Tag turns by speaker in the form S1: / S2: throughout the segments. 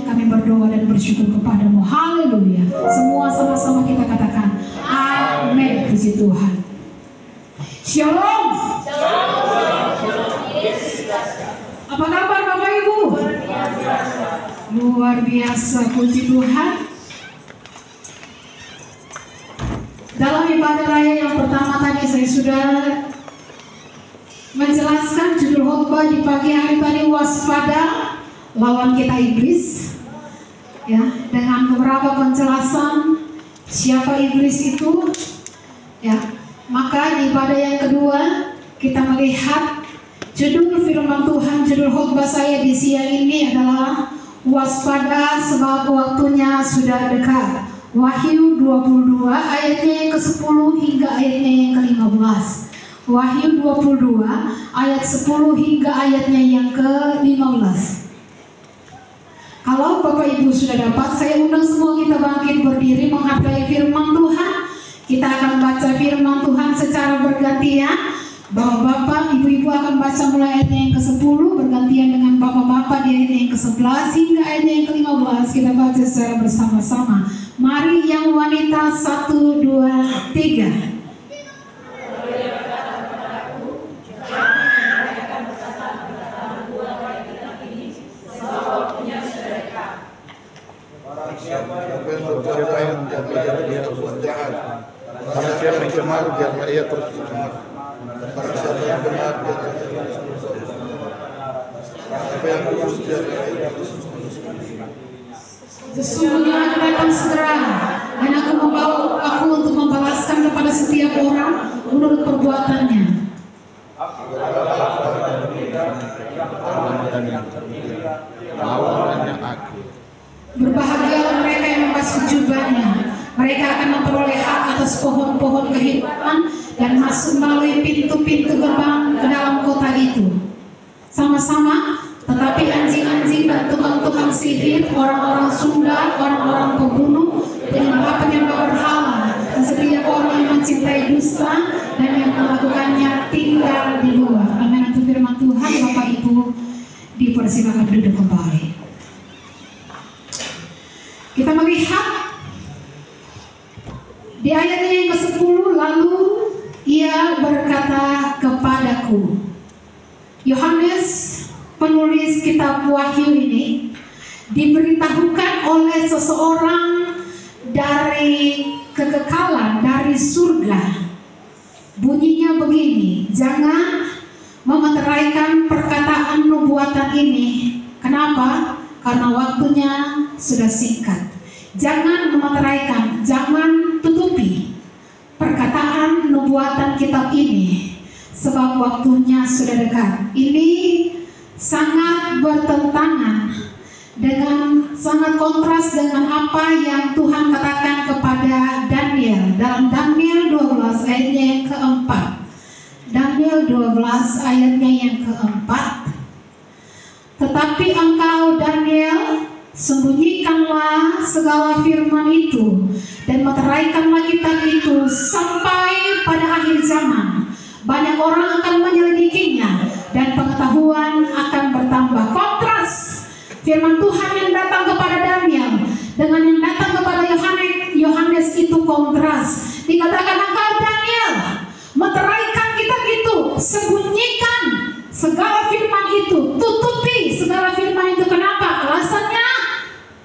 S1: kami berdoa dan bersyukur kepadamu. Haleluya. Semua sama-sama kita katakan amin. Puji Tuhan. Shalom. Apa kabar Bapak Ibu? Luar biasa, puji Tuhan. Dalam ibadah raya yang pertama tadi saya sudah menjelaskan judul khotbah di pagi hari tadi, waspada lawan kita iblis. Ya, dengan beberapa penjelasan siapa iblis itu. Ya, maka di ibadah yang kedua kita melihat judul firman Tuhan, judul khotbah saya di siang ini adalah waspada sebab waktunya sudah dekat. Wahyu 22 ayatnya yang ke-10 hingga ayatnya yang ke-15. Wahyu 22 ayat 10 hingga ayatnya yang ke-15. Kalau Bapak Ibu sudah dapat, saya undang semua kita bangkit berdiri menghargai firman Tuhan. Kita akan baca firman Tuhan secara bergantian. Bapak-bapak, ibu-ibu akan baca mulai ayatnya yang ke-10 bergantian dengan bapak-bapak di ayatnya yang ke-11 hingga ayatnya yang ke-15. Kita baca secara bersama-sama. Mari yang wanita 1, 2, 3.
S2: Siapa yang dia berbuat jahat, karena siapa yang cemar biarlah ia terus cemar, karena siapa yang benar biarlah ia terus siapa yang kudus biarlah ia terus.
S1: Sesungguhnya aku datang segera, dan aku membawa aku untuk membalaskan kepada setiap orang menurut perbuatannya. Berbahagialah mereka yang membasuh jubahnya. Mereka akan memperoleh hak atas pohon-pohon kehidupan dan masuk melalui pintu-pintu gerbang ke dalam kota itu. Sama-sama. Tetapi anjing-anjing dan tukang-tukang sihir, orang-orang sundal, orang-orang pembunuh, penyembah-penyembah berhala, dan setiap orang yang mencintai dusta dan yang melakukannya tinggal di luar. Amin. Itu firman Tuhan. Bapak Ibu dipersilakan duduk kembali. Kita melihat di ayatnya yang ke-10, lalu ia berkata kepadaku. Yohanes, penulis kitab Wahyu ini, diberitahukan oleh seseorang dari kekekalan, dari surga. Bunyinya begini, jangan memeteraikan perkataan nubuatan ini. Kenapa? Karena waktunya sudah singkat. Jangan memeteraikan, jangan tutupi perkataan nubuatan kitab ini, sebab waktunya sudah dekat. Ini sangat bertentangan dengan, sangat kontras dengan apa yang Tuhan katakan kepada Daniel dalam Daniel 12 ayatnya yang keempat. Daniel 12 ayatnya yang keempat. Tetapi engkau Daniel, sembunyikanlah segala firman itu dan meteraikanlah kitab itu sampai pada akhir zaman. Banyak orang akan menyelidikinya dan pengetahuan akan bertambah. Kontras firman Tuhan yang datang kepada Daniel dengan yang datang kepada Yohanes itu kontras. Dikatakan engkau Daniel, meteraikan kitab itu, sembunyikan segala firman itu, tutupi segala firman itu. Kenapa? Alasannya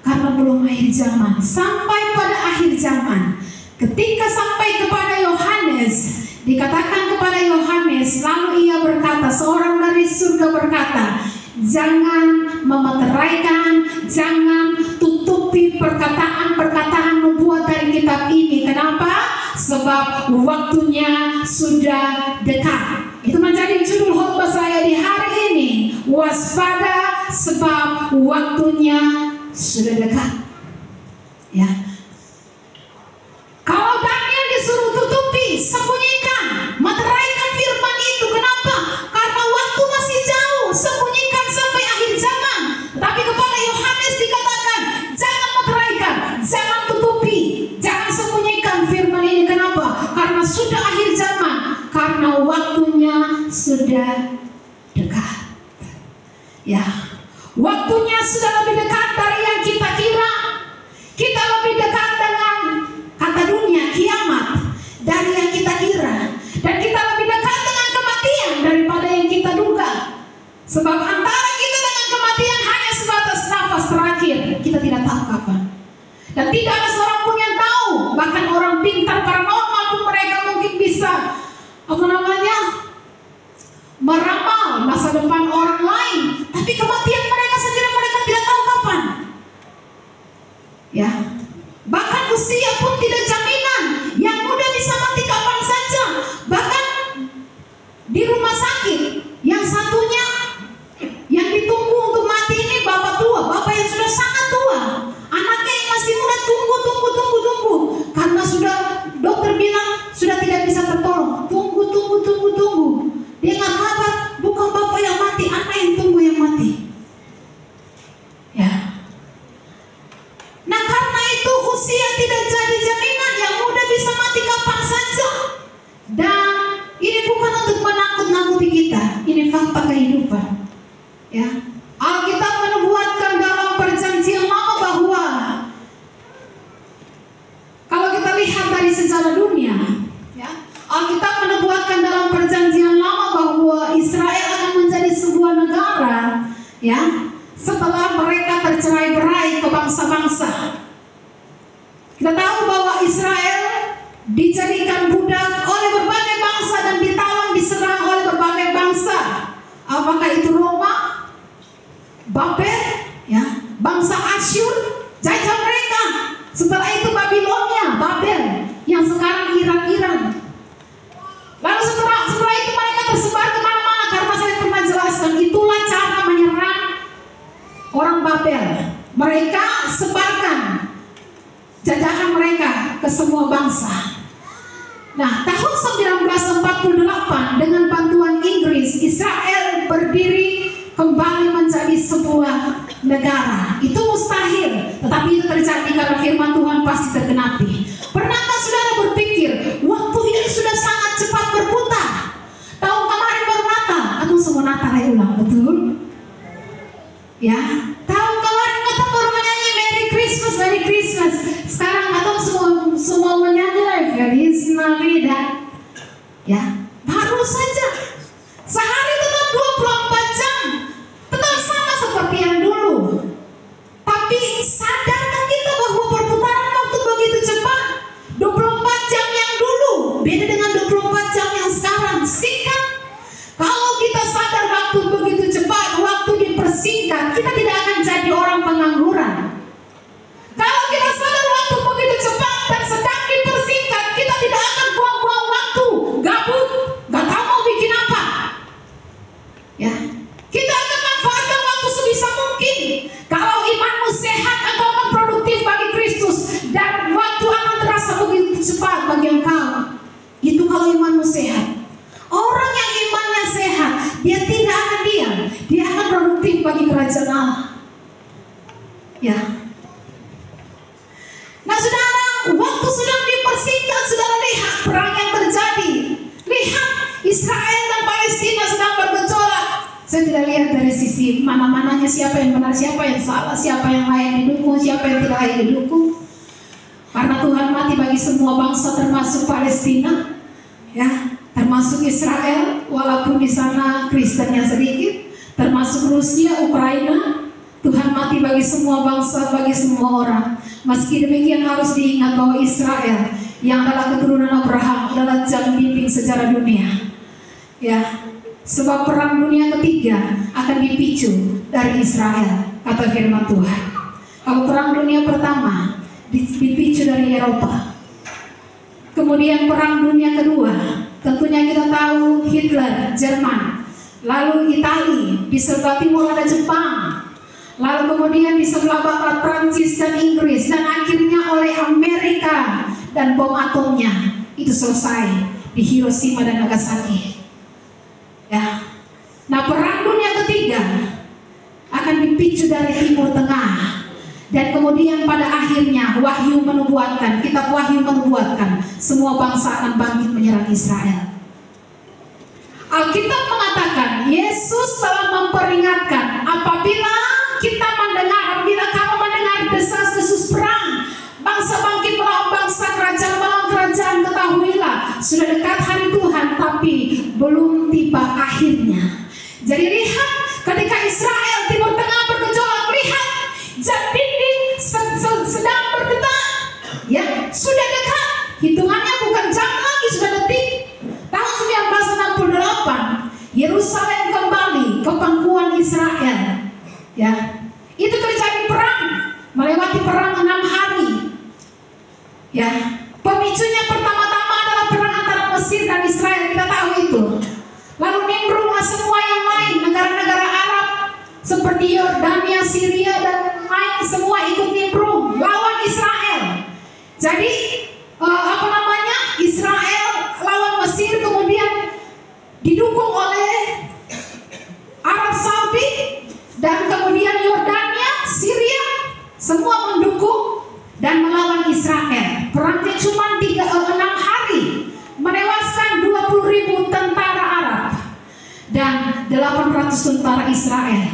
S1: karena belum akhir zaman. Sampai pada akhir zaman, ketika sampai kepada Yohanes, dikatakan kepada Yohanes, lalu ia berkata, seorang dari surga berkata, jangan memeteraikan, jangan tutupi perkataan-perkataan nubuat dari kitab ini. Kenapa? Sebab waktunya sudah dekat. Itu menjadi judul khotbah saya di hari ini. Waspada sebab waktunya sudah dekat. Ya. Kalau Daniel disuruh tutupi, sembunyikan, meteraikan firman itu. Kenapa? Karena waktu masih jauh. Sembunyikan sampai akhir zaman. Tapi kepada Yohanes dikatakan, jangan meteraikan, jangan tutupi, jangan sembunyikan firman ini. Kenapa? Karena sudah akhir zaman. Karena waktunya sudah dekat. Ya, waktunya sudah lebih dekat dari yang kita berakhir, kita tidak tahu kapan. Dan tidak ada seorang pun yang tahu. Bahkan orang pintar paranormal pun mereka mungkin bisa meramal masa depan orang lain, tapi kematian mereka sendiri mereka tidak tahu kapan. Ya, bahkan usia pun tidak jaminan. Yang muda bisa mati kapan saja. Bahkan di rumah sakit, yang satunya yang ditunggu untuk mati ini bapak tua, bapak yang sudah sangat tua, anaknya yang masih muda tunggu, karena sudah dokter bilang sudah tidak bisa tertolong. Tunggu. Dengar kabar, bukan bapak yang mati, anak yang tunggu yang mati. Ya. Nah, karena itu usia tidak jadi jaminan. Yang muda bisa mati kapan saja. Dan ini bukan untuk menakut-nakuti kita, ini fakta kehidupan. Ya, Alkitab menubuatkan dalam perjanjian lama bahwa kalau kita lihat dari sejarah dunia, ya, Alkitab menubuatkan dalam perjanjian lama bahwa Israel akan menjadi sebuah negara, ya, setelah mereka tercerai-berai ke bangsa-bangsa. Kita tahu bahwa Israel dijadikan budak oleh berbagai bangsa dan ditawan, diserang oleh berbagai bangsa. Apakah itu Roma, Babel, ya, bangsa Asyur, jajah mereka. Setelah itu Babilonia, Babel, yang sekarang Iran. Lalu setelah itu mereka tersebar kemana-mana, karena saya pernah jelaskan itulah cara menyerang orang Babel. Mereka sebarkan jajahan mereka ke semua bangsa. Nah, tahun 1948 dengan bantuan Inggris, Israel berdiri kembali menjadi sebuah negara. Itu mustahil, tetapi itu terjadi karena firman Tuhan pasti tergenapi. Pernahkah saudara berpikir waktu ini sudah sangat cepat berputar? Tahun kemarin baru Natal, atau semua Natal ulang, betul? Ya, tahun kemarin kita baru menyanyi Merry Christmas. Sekarang atau semua menyanyi Feliz Navidad. Ya, baru saja. Sehari tetap 24 jam, tetap sama seperti yang dulu. Tapi sadarkah kita bahwa perputaran waktu begitu cepat? 24 jam yang dulu beda dengan 24 jam yang sekarang. Singkat. Kalau kita sadar waktu begitu cepat, waktu dipersingkat, kita tidak akan jadi orang pengangguran. Kalau kita sadar waktu begitu cepat dan sedang dipersingkat, kita tidak akan buang-buang waktu, gabut, gak tahu mau bikin apa. Ya, kita akan manfaatkan waktu sebisa mungkin. Kalau imanmu sehat, engkau akan produktif bagi Kristus dan waktu akan terasa begitu cepat bagi engkau. Itu kalau imanmu sehat. Orang yang imannya sehat, dia tidak akan diam, dia akan produktif bagi kerajaan Allah. Ya. Nah, saudara, waktu sedang dipersingkat, saudara lihat perang yang terjadi. Lihat Israel dan Palestina sedang bergejolak. Saya tidak lihat dari sisi mana-mananya, siapa yang benar, siapa yang salah, siapa yang layak didukung, siapa yang tidak layak didukung. Karena Tuhan mati bagi semua bangsa, termasuk Palestina, ya, termasuk Israel, walaupun di sana Kristennya sedikit, termasuk Rusia, Ukraina. Tuhan mati bagi semua bangsa, bagi semua orang. Meski demikian harus diingat bahwa Israel yang adalah keturunan Abraham adalah jam bimbing sejarah dunia. Ya, sebab perang dunia ketiga akan dipicu dari Israel, kata firman Tuhan. Kalau perang dunia pertama dipicu dari Eropa. Kemudian perang dunia kedua, tentunya kita tahu Hitler, Jerman. Lalu Italia, di sebelah timur ada Jepang. Lalu kemudian di sebelah barat Prancis dan Inggris, dan akhirnya oleh Amerika dan bom atomnya itu selesai di Hiroshima dan Nagasaki. Ya. Nah, perang dunia ketiga akan dipicu dari Timur Tengah, dan kemudian pada akhirnya Wahyu menubuatkan, kitab Wahyu menubuatkan semua bangsa akan bangkit menyerang Israel. Alkitab mengatakan Yesus telah memperingatkan apabila kamu mendengar desas-desus perang, bangsa bangkit melawan bangsa, kerajaan melawan kerajaan, ketahuilah sudah dekat hari Tuhan, tapi belum tiba akhirnya. Jadi lihat, ketika Israel Timur Tengah bergejolak, lihat, jadi Ya, pemicunya pertama-tama adalah perang antara Mesir dan Israel, kita tahu itu. Lalu nimbrunglah semua yang lain, negara-negara Arab seperti Yordania, Syria dan lain semua ikut nimbrung lawan Israel. Jadi Israel lawan Mesir, kemudian didukung oleh Arab Saudi dan kemudian Yordania, Syria, semua mendukung dan melawan Israel. Perangnya cuma 6 hari, menewaskan 20.000 tentara Arab dan 800 tentara Israel.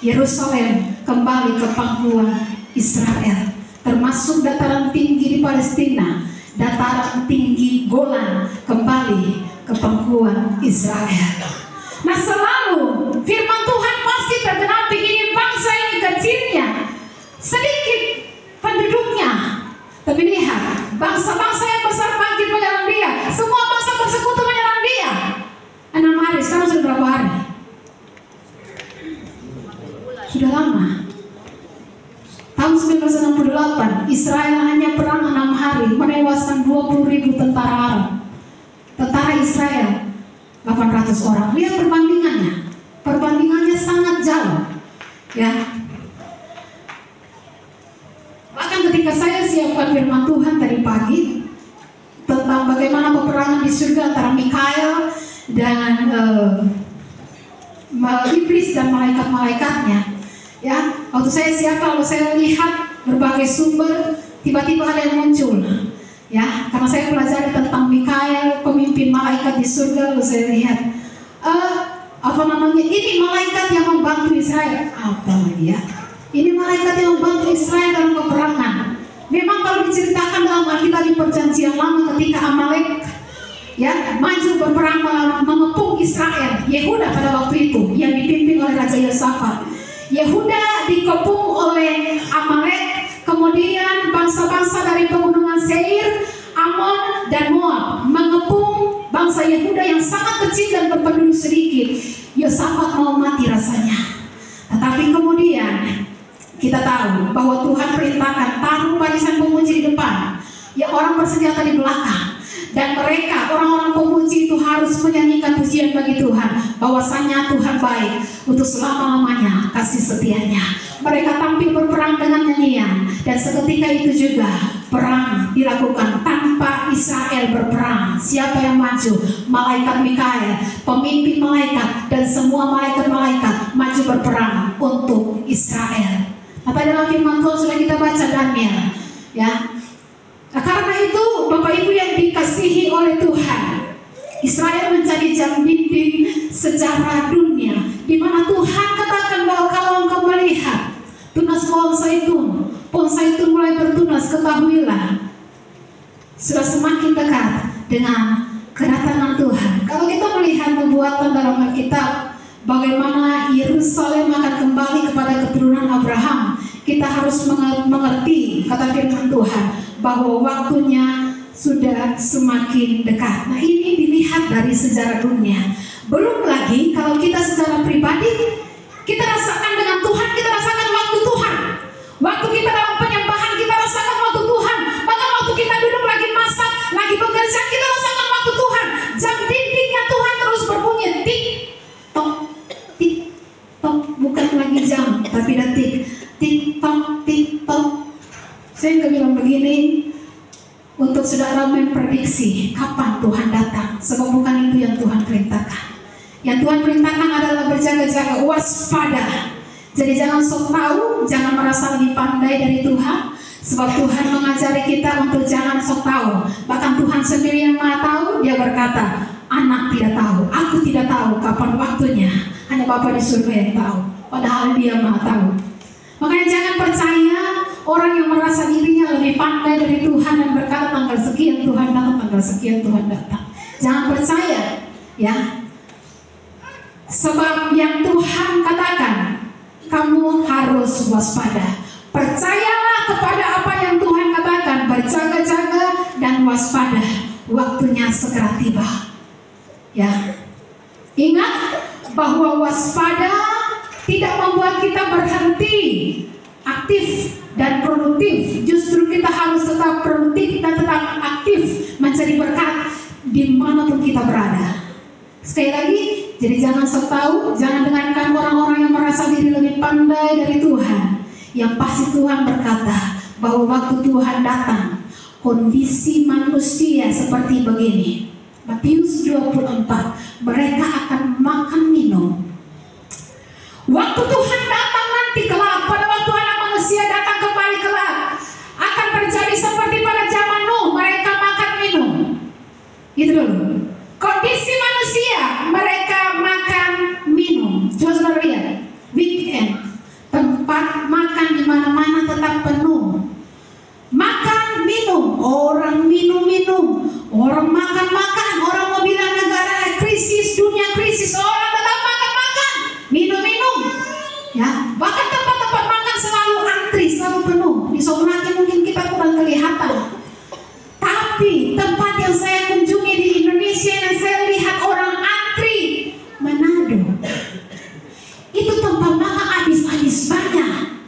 S1: Yerusalem kembali ke pangkuan Israel, termasuk dataran tinggi di Palestina, dataran tinggi Golan kembali ke pangkuan Israel. Nah, selalu firman Tuhan pasti tergenapi. Ini bangsa ini kecilnya, sedikit penduduknya, tapi lihat bangsa-bangsa yang besar bangkit menyerang dia. Semua bangsa bersekutu menyerang dia. 6 hari, sekarang sudah berapa hari? Sudah lama. Tahun 1968 Israel hanya perang 6 hari, menewaskan 20.000 tentara Arab. Tentara Israel 800 orang. Lihat perbandingannya. Perbandingannya sangat jauh. Ya. Bahkan ketika saya siapkan firman Tuhan tadi pagi tentang bagaimana peperangan di surga antara Mikael dan iblis dan malaikat-malaikatnya. Ya, waktu saya siapkan, lalu saya lihat berbagai sumber, tiba-tiba ada yang muncul. Ya, karena saya pelajari tentang Mikael, pemimpin malaikat di surga, lalu saya lihat ini malaikat yang membantu Israel. Apa lagi ya? Ini malaikat yang membantu Israel dalam peperangan. Memang kalau diceritakan dalam Alkitab di Perjanjian Lama, ketika Amalek maju berperang mengepung Israel, Yehuda pada waktu itu yang dipimpin oleh Raja Yosafat. Yehuda dikepung oleh Amalek, kemudian bangsa-bangsa dari pegunungan Seir, Amon dan Moab mengepung bangsa Yehuda yang sangat kecil dan berpenduduk sedikit. Yosafat mau mati rasanya. Tetapi kemudian kita tahu bahwa Tuhan perintahkan taruh barisan pemuji di depan, ya orang bersenjata di belakang. Dan mereka, orang-orang pemuji itu harus menyanyikan pujian bagi Tuhan, bahwasanya Tuhan baik untuk selama-lamanya kasih setianya. Mereka tampil berperang dengan nyanyian, dan seketika itu juga perang dilakukan tanpa Israel berperang. Siapa yang maju? Malaikat Mikael, pemimpin malaikat, dan semua malaikat-malaikat maju berperang untuk Israel. Apa dalam firman Tuhan sudah kita baca Daniel, ya. Nah, karena itu Bapak Ibu yang dikasihi oleh Tuhan, Israel menjadi jam dinding sejarah dunia, di mana Tuhan katakan bahwa kalau engkau melihat tunas pohon zaitun mulai bertunas, ketahuilah sudah semakin dekat dengan kedatangan Tuhan. Kalau kita melihat nubuatan dalam Alkitab, bagaimana Yerusalem akan kembali kepada keturunan Abraham, kita harus mengerti kata firman Tuhan bahwa waktunya sudah semakin dekat. Nah, ini dilihat dari sejarah dunia. Belum lagi kalau kita secara pribadi, kita rasakan dengan Tuhan, kita rasakan waktu Tuhan. Waktu kita dalam penyembahan, kita rasakan waktu Tuhan. Bahkan waktu kita duduk lagi masak, lagi bekerja, kita rasakan waktu Tuhan. Jam dindingnya Tuhan terus berbunyi, tik tok, tik tok, bukan lagi jam, tapi detik, tik tok, tik tok. Saya nggak bilang begini untuk saudara memprediksi kapan Tuhan datang, sebab bukan itu yang Tuhan perintahkan. Yang Tuhan perintahkan adalah berjaga-jaga, waspada. Jadi jangan sok tahu, jangan merasa lebih pandai dari Tuhan, sebab Tuhan mengajari kita untuk jangan sok tahu. Bahkan Tuhan sendiri yang Maha Tahu, Dia berkata, anak tidak tahu, aku tidak tahu kapan waktunya, hanya Bapa di surga yang tahu. Padahal Dia Maha Tahu. Makanya jangan percaya orang yang merasa dirinya lebih pandai dari Tuhan dan berkata tanggal sekian Tuhan datang, tanggal sekian Tuhan datang. Jangan percaya, ya. Sebab yang Tuhan katakan, kamu harus waspada. Percayalah kepada apa yang Tuhan katakan, berjaga-jaga dan waspada. Waktunya segera tiba. Ya. Ingat bahwa waspada tidak membuat kita berhenti aktif dan produktif. Justru kita harus tetap tetap produktif dan tetap aktif mencari berkat dimanapun kita berada. Sekali lagi, jadi jangan sok tahu, jangan dengarkan orang-orang yang merasa diri lebih pandai dari Tuhan. Yang pasti Tuhan berkata bahwa waktu Tuhan datang, kondisi manusia seperti begini. Matius 24, mereka akan makan minum. Waktu Tuhan datang nanti kelak, pada waktu anak manusia datang kembali kelak, akan terjadi seperti pada zaman Nuh, mereka makan minum. Itu dulu. Kondisi manusia, mereka makan minum. Coba saudara lihat, weekend, tempat makan di mana-mana tetap penuh. Makan minum, orang minum-minum, orang makan-makan, orang mau bilang negara krisis, dunia krisis, orang tetap makan-makan, minum-minum. Ya, bahkan tempat-tempat makan selalu antri, selalu penuh. Di Sobraki mungkin kita kurang kelihatan. Tapi tempat yang saya kunjungi di Indonesia yang saya lihat orang antri, Manado. Itu tempat makan habis-habis banyak.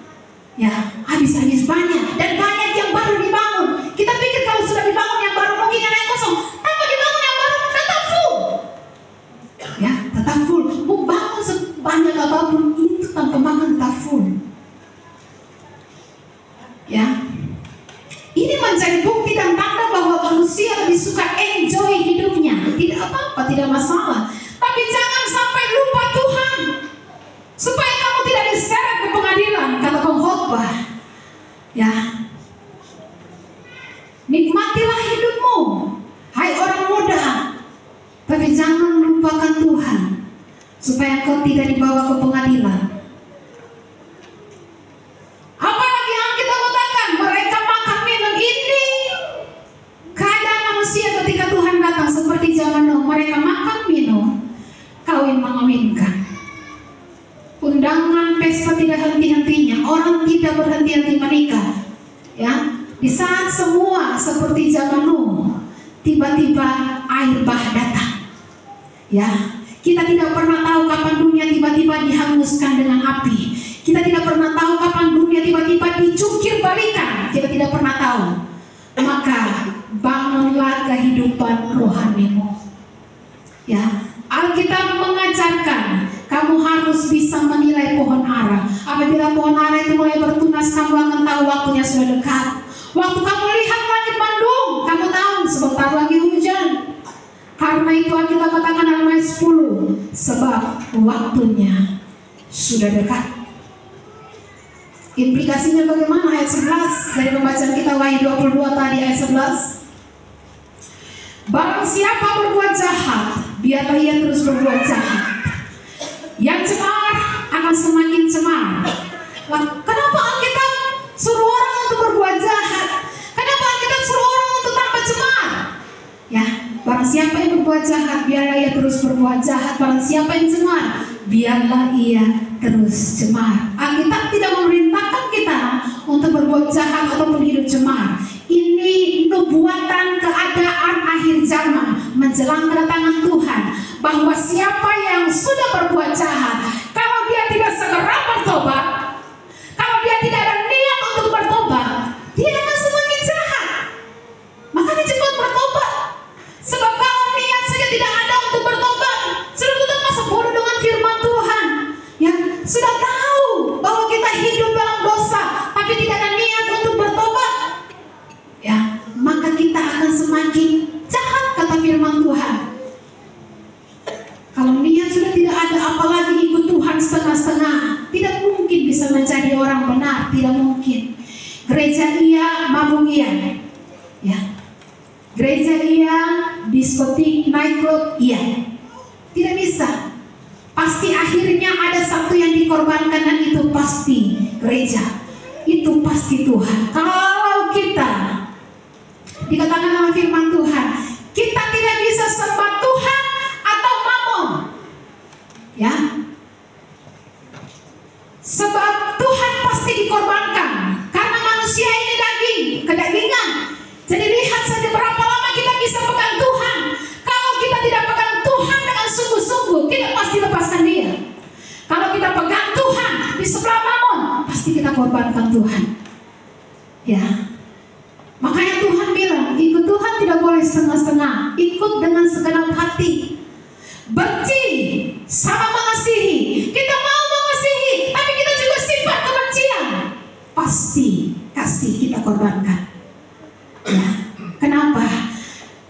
S1: Ya, habis-habis banyak. Dan banyak yang baru dibangun. Kita pikir kalau sudah dibangun yang baru mungkin yang lain kosong. Tanpa dibangun yang baru tetap full. Ya, tetap full. Mau bangun sebanyak apapun itu tanpa makan tetap full. Ya. Ini menjadi bukti dan tanda bahwa manusia lebih suka enjoy hidupnya. Tidak apa-apa, tidak masalah. Tapi jangan sampai lupa Tuhan. Supaya kamu tidak diseret ke pengadilan, kata pengkhotbah. Ya. Nikmatilah hidupmu, hai orang muda. Tapi jangan lupakan Tuhan. Supaya kau tidak dibawa ke pengadilan. Apalagi yang kita katakan, mereka makan minum ini. Keadaan manusia ketika Tuhan datang seperti zaman Nuh, mereka makan minum, kawin mengawinkan. Undangan pesta tidak henti-hentinya, orang tidak berhenti-henti menikah. Ya, di saat semua seperti zaman Nuh, tiba-tiba air bah datang. Ya, kita tidak pernah tahu kapan dunia tiba-tiba dihanguskan dengan api. Kita tidak pernah tahu kapan dunia tiba-tiba dicungkir balikan. Kita tidak pernah tahu. Maka bangunlah kehidupan rohanimu. Ya, Alkitab mengajarkan kamu harus bisa menilai pohon ara. Apabila pohon ara itu mulai bertunas, kamu akan tahu waktunya sudah dekat. Waktu kamu lihat langit mendung, kamu tahu sebentar lagi hujan. Karena itu Alkitab katakan dalam ayat 10, sebab waktunya sudah dekat. Implikasinya bagaimana? Ayat 11 dari pembacaan kita Wahyu 22 tadi ayat 11. Barang siapa berbuat jahat, biarlah ia terus berbuat jahat. Yang cemar akan semakin cemar. Kenapa Alkitab suruh orang untuk berbuat jahat? Kenapa Alkitab suruh orang untuk tanpa cemar? Ya, barang siapa yang berbuat jahat, biarlah ia terus berbuat jahat. Barang siapa yang cemar, biarlah ia terus cemar. Alkitab tidak memerintahkan kita untuk berbuat jahat ataupun hidup cemar. Ini nubuatan keadaan akhir zaman menjelang kedatangan Tuhan, bahwa siapa yang sudah berbuat jahat, kalau dia tidak segera bertobat, kalau dia tidak ada niat untuk bertobat, dia akan semakin jahat. Makanya cepat bertobat. Sebab kalau niat saja tidak ada untuk bertobat, sudah tutup masa bodoh dengan firman Tuhan. Ya, sudah tahu bahwa kita hidup dalam dosa, tapi tidak ada niat untuk bertobat. Ya, maka kita akan semakin jahat, kata firman Tuhan. Kalau niat sudah tidak ada, apalagi ikut Tuhan setengah-setengah, tidak mungkin bisa menjadi orang benar, tidak mungkin. Gereja iya, mabuk iya. Ya. Gereja iya, diskotik, nightclub iya. Tidak bisa. Pasti akhirnya ada satu yang dikorbankan, dan itu pasti gereja. Itu pasti Tuhan. Kalau kita dikatakan dalam firman Tuhan, kita tidak bisa sembah Tuhan atau mamon. Ya. Sebab Tuhan pasti dikorbankan. Karena manusia ini daging, kedagingan. Jadi lihat saja berapa lama kita bisa pegang Tuhan. Kalau kita tidak pegang Tuhan dengan sungguh-sungguh, kita pasti lepaskan dia. Kalau kita pegang Tuhan di sebelah mamon, pasti kita korbankan Tuhan. Ya. Makanya Tuhan bilang, ikut Tuhan tidak boleh setengah-setengah, ikut dengan segenap hati. Benci sama mengasihi. Kita mau mengasihi, tapi kita juga simpan kebencian. Pasti kasih kita korbankan. Ya, kenapa?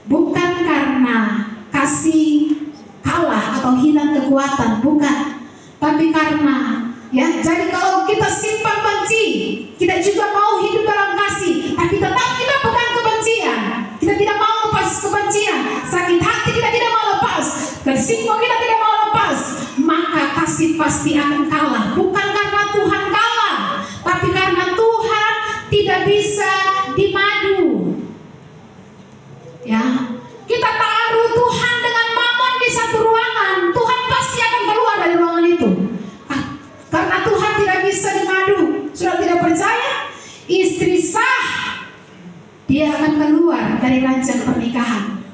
S1: Bukan karena kasih kalah atau hilang kekuatan, bukan. Tapi karena ya, jadi kalau kita simpan benci, kita juga mau hidup dalam kasih, tapi tetap kita pegang kebencian. Kita tidak mau lepas kebencian. Sakit hati kita tidak mau lepas. Tersinggung kita tidak mau lepas. Maka kasih pasti akan kalah. Bukan karena Tuhan kalah, tapi karena Tuhan tidak bisa dimadu. Ya, kita taruh Tuhan dengan Mamon di satu ruangan, Tuhan pasti akan keluar dari ruangan itu. Karena Tuhan tidak bisa dimadu. Sudah tidak percaya? Istri sah, dia akan keluar dari ranjang pernikahan.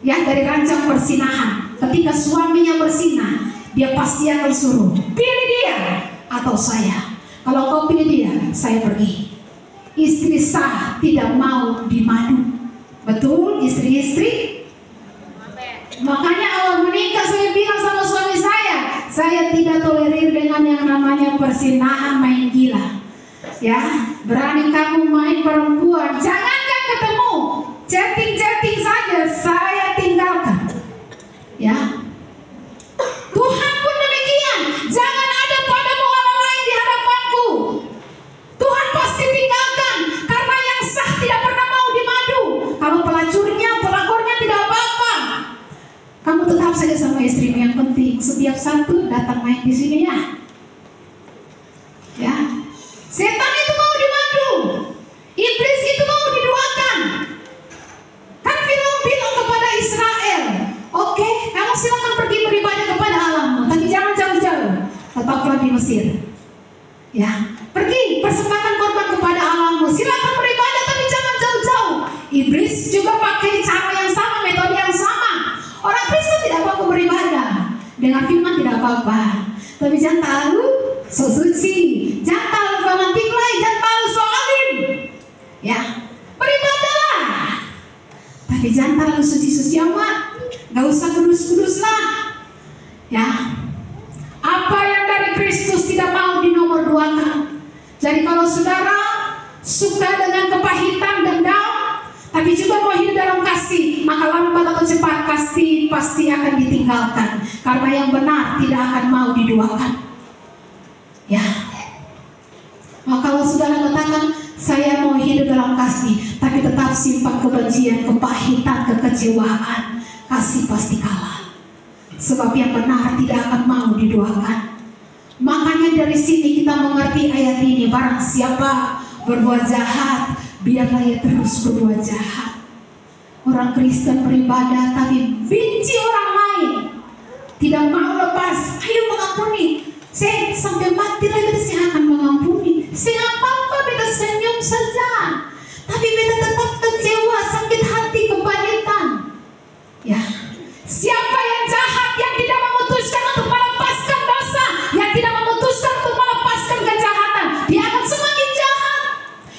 S1: Ya, dari ranjang persinahan. Ketika suaminya bersinah, dia pasti akan suruh, pilih dia atau saya. Kalau kau pilih dia, saya pergi. Istri sah tidak mau dimadu. Betul, istri-istri? Makanya awal menikah saya bilang sama suami saya tidak tolerir dengan yang namanya persinahan, main gila. Ya, berani kamu main perempuan, jangankan ketemu, chatting saja saya tinggalkan. Ya, Tuhan pun demikian. Jangan ada padamu orang lain di hadapanku. Tuhan pasti tinggalkan, karena yang sah tidak pernah mau dimadu. Kalau pelakornya tidak apa-apa. Kamu tetap saja sama istrimu, yang penting setiap satu datang main di sini ya. Ya, setan itu mau dimadu, iblis itu mau diduakan. Kan Firaun bilang kepada Israel, oke, kamu silakan pergi beribadah kepada Allahmu, tapi jangan jauh-jauh, tetaplah di Mesir. Ya, pergi persembahkan korban kepada Allahmu, silakan beribadah tapi jangan jauh-jauh. Iblis juga pakai cara yang sama, metode yang sama. Orang Kristen tidak apa-apa beribadah, dengan firman tidak apa-apa, tapi jangan terlalu so suci, jangan terlalu fanatik lah, jangan terlalu so alim. Ya, beribadahlah, tapi jangan terlalu suci-suci amat, gak usah kudus-kudus lah. Ya, apa yang dari Kristus tidak mau dinomorduakan. Jadi kalau saudara suka dengan kepahitan, dendam, tapi juga mau hidup dalam kasih, maka lambat atau cepat kasih pasti akan ditinggalkan. Karena yang benar tidak akan mau diduakan. Ya, maka kalau saudara katakan saya mau hidup dalam kasih, tapi tetap simpan kebencian, kepahitan, kekecewaan, kasih pasti kalah. Sebab yang benar tidak akan mau diduakan. Makanya dari sini kita mengerti ayat ini, barang siapa berbuat jahat, biarlah ia terus berbuat jahat. Orang Kristen beribadah tapi benci orang lain, tidak mau lepas. Ayo mengampuni, saya sampai mati lagi saya akan mengampuni. Saya apa-apa, beta senyum saja, tapi beta tetap kecewa, sakit hati, kepahitan. Ya, siapa yang jahat, yang tidak memutuskan untuk melepaskan dosa, yang tidak memutuskan untuk melepaskan kejahatan, dia akan semakin jahat.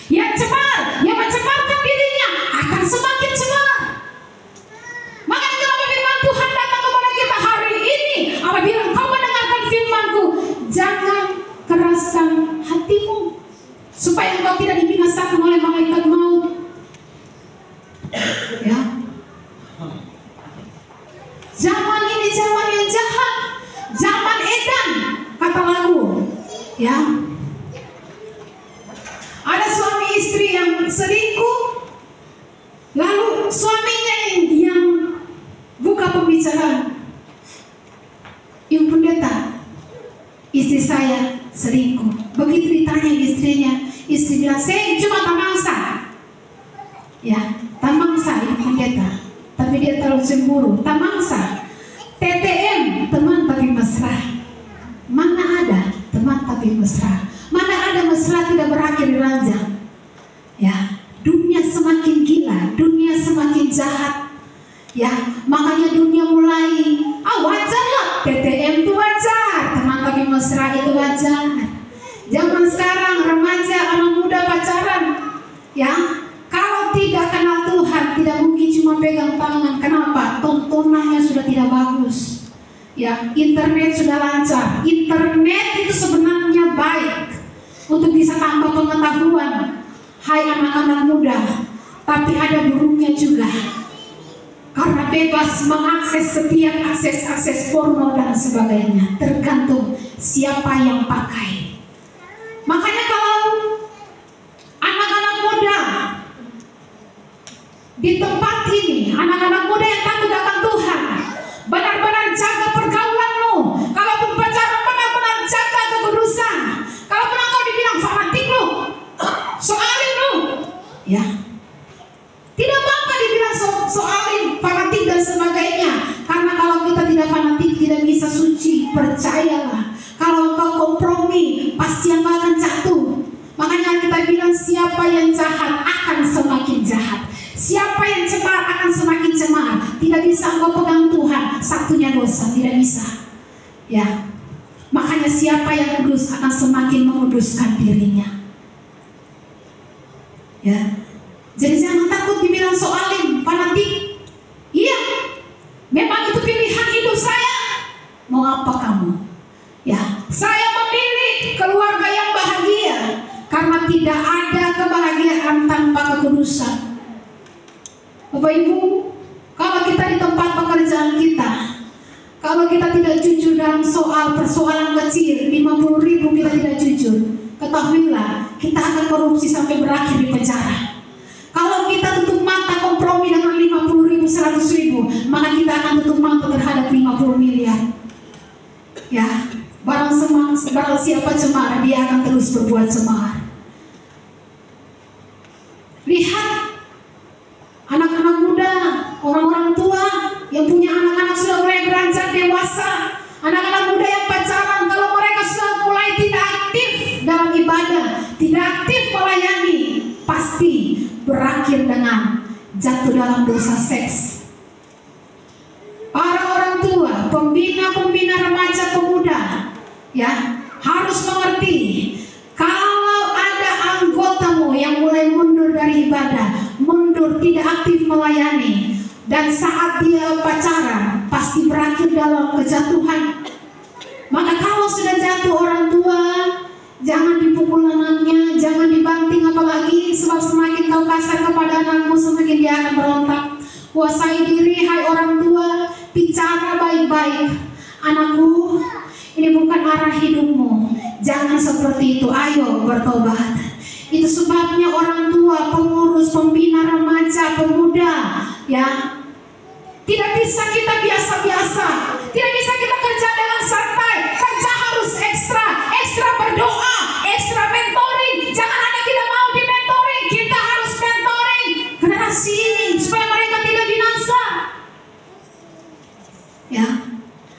S1: Yang cemar, yang mencemarkan dirinya akan semakin cemar. Makanya kenapa firman Tuhan datang kepada kita hari ini, apabila engkau mendengarkan firman-Ku, jangan keraskan hatimu, supaya engkau tidak dibinasakan oleh malaikat maut. Ya, zaman ini zaman yang jahat, zaman edan, kata lagu. Ya, ada suami istri yang selingkuh, lalu suaminya yang buka pembicaraan, Ibu Pendeta, istri saya selingkuh. Begitu ditanya istrinya, istri bilang, saya cuma tamangsa. Ya, tamangsa Ibu Pendeta, tapi dia terlalu cemburu. Tamangsa, TTM, teman tapi mesra. Mana ada teman tapi mesra? Mana ada mesra tidak berakhir di ranjang? Ya, dunia semakin gila, dunia semakin jahat. Ya, makanya dunia mulai, wajar lah, TTM itu wajar, teman tapi mesra itu wajar. Zaman sekarang remaja, anak muda pacaran, ya, Ya, internet sudah lancar. Internet itu sebenarnya baik untuk bisa tambah pengetahuan, hai anak-anak muda. Tapi ada buruknya juga, karena bebas mengakses setiap akses porno dan sebagainya. Tergantung siapa yang pakai. Makanya kalau anak-anak muda di tempat ini, anak-anak muda yang takut akan Tuhan, benar-benar jaga pergaulanmu. Kalaupun pacaran, benar-benar jaga kekudusan. Kalaupun engkau dibilang fanatik lu, soalin lu, ya, tidak apa-apa dibilang soalin, fanatik dan sebagainya. Karena kalau kita tidak fanatik, tidak bisa suci. Percayalah, kalau engkau kompromi, pasti engkau akan jatuh. Makanya kita bilang siapa yang jahat akan semakin jahat. Siapa yang cemar akan semakin cemar. Tidak bisa engkau pegang Tuhan, satunya dosa, tidak bisa. Ya, makanya siapa yang kudus akan semakin menguduskan dirinya. Ya, jadi jangan takut dibilang soalin, fanatik. Iya, memang itu pilihan hidup saya. Mau apa kamu? Ya, saya memilih keluarga yang bahagia karena tidak ada kebahagiaan tanpa kekudusan. Bapak Ibu, kalau kita di tempat pekerjaan kita, kalau kita tidak jujur dalam persoalan kecil, 50.000 kita tidak jujur, ketahuilah kita akan korupsi sampai berakhir di penjara. Kalau kita tutup mata kompromi dengan 50.000, 100.000, maka kita akan tutup mata terhadap 50 miliar. Ya, barang siapa cemar, dia akan terus berbuat cemar. Lihat anak-anak muda, orang-orang tua yang punya anak-anak sudah mulai beranjak dewasa, anak-anak muda yang pacaran, kalau mereka sudah mulai tidak aktif dalam ibadah, tidak aktif melayani, pasti berakhir dengan jatuh dalam dosa seks. Para orang tua, pembina remaja pemuda, ya, harus mengerti, kalau ada anggotamu yang mulai mundur dari ibadah, mundur, tidak aktif melayani, dan saat dia pacaran pasti berakhir dalam kejatuhan. Maka kalau sudah jatuh orang tua, jangan dipukul anaknya, jangan dibanting apalagi, sebab semakin kau kasar kepada anakmu, semakin dia akan berontak. Kuasai diri, hai orang tua, bicara baik-baik. Anakku, ini bukan arah hidupmu, jangan seperti itu, ayo bertobat. Itu sebabnya orang tua, pengurus, pembina remaja, pemuda, ya, tidak bisa kita biasa-biasa, tidak bisa kita kerja dengan santai. Kerja harus ekstra berdoa, ekstra mentoring. Jangan hanya kita mau di mentoring, kita harus mentoring generasi ini supaya mereka tidak binasa. Ya,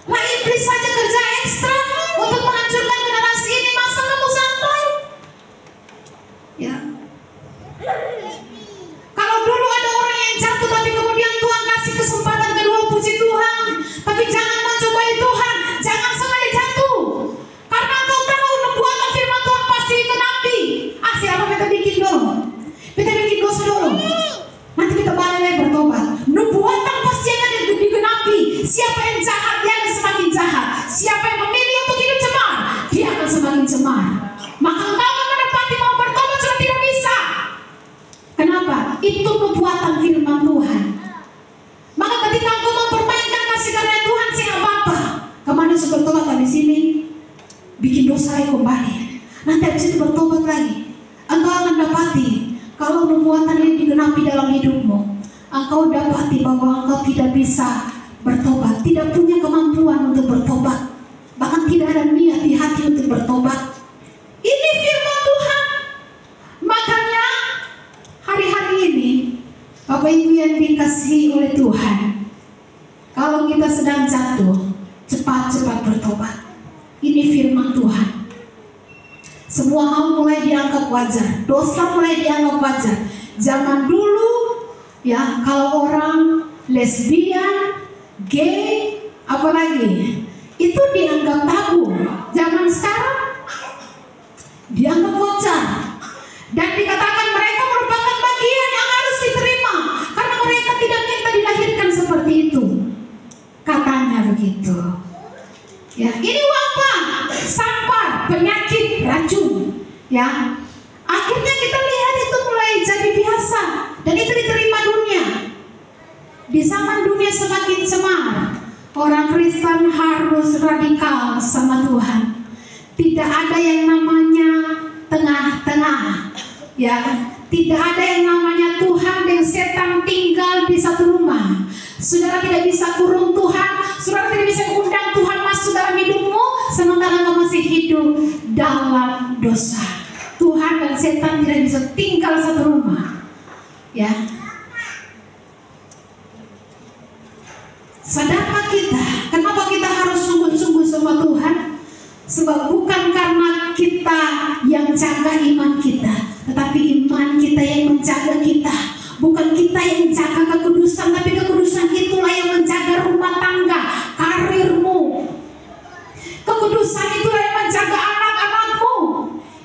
S1: lah iblis saja kerja ekstra untuk menghancurkan generasi ini, masa kamu santai? Ya, kalau dulu ada orang yang jatuh tapi kemudian Tuhan kasih kesempatan kedua, puji Tuhan. Tapi jangan mencobai Tuhan, jangan sengaja jatuh, karena kau tahu nubuatan firman Tuhan pasti dikenapi. Siapa kita bikin dulu, kita bikin dosa dulu, nanti kita balik lagi bertobat. Nubuatan pasti akan digenapi. Siapa yang jahat, dia akan semakin jahat. Siapa yang memilih untuk hidup cemar, dia akan semakin cemar. Maka engkau menepati mau bertobat sudah tidak bisa. Kenapa? Itu nubuatan firman Tuhan. Maka ketika engkau mempermainkan kasih karunia Tuhan, siapa apa? Kemana bertobat di sini? Bikin dosa lagi kembali. Nanti habis itu bertobat lagi. Engkau akan dapati kalau nubuatan ini digenapi dalam hidupmu, engkau dapati bahwa engkau tidak bisa bertobat, tidak punya kemampuan untuk bertobat, bahkan tidak ada niat di hati untuk bertobat. Ini firman Tuhan. Makanya hari-hari ini, Bapak Ibu yang dikasihi oleh Tuhan, kalau kita sedang jatuh, cepat-cepat bertobat. Ini firman Tuhan. Semua hal mulai dianggap wajar, dosa mulai dianggap wajar. Zaman dulu, ya, kalau orang lesbian, gay, apalagi itu dianggap tabu. Zaman sekarang dianggap wajar dan dikatakan mereka merupakan bagian yang harus diterima karena mereka tidak minta dilahirkan seperti itu, katanya begitu. Ya, akhirnya kita lihat itu mulai jadi biasa dan itu diterima dunia. Di zaman dunia semakin cemar, orang Kristen harus radikal sama Tuhan. Tidak ada yang namanya tengah-tengah. Ya, tidak ada yang namanya Tuhan dan setan tinggal di satu rumah. Saudara tidak bisa kurung Tuhan, saudara tidak bisa undang Tuhan masuk dalam hidupmu sementara kamu masih hidup dalam dosa. Tuhan dan setan tidak bisa tinggal satu rumah. Ya. Sadarkah kita kenapa kita harus sungguh-sungguh sama Tuhan? Sebab bukan karena kita yang jaga iman kita, tetapi iman kita yang menjaga kita. Bukan kita yang jaga kekudusan, tapi kekudusan itulah yang menjaga rumah tangga, karirmu. Kekudusan itulah yang menjaga anak-anakmu.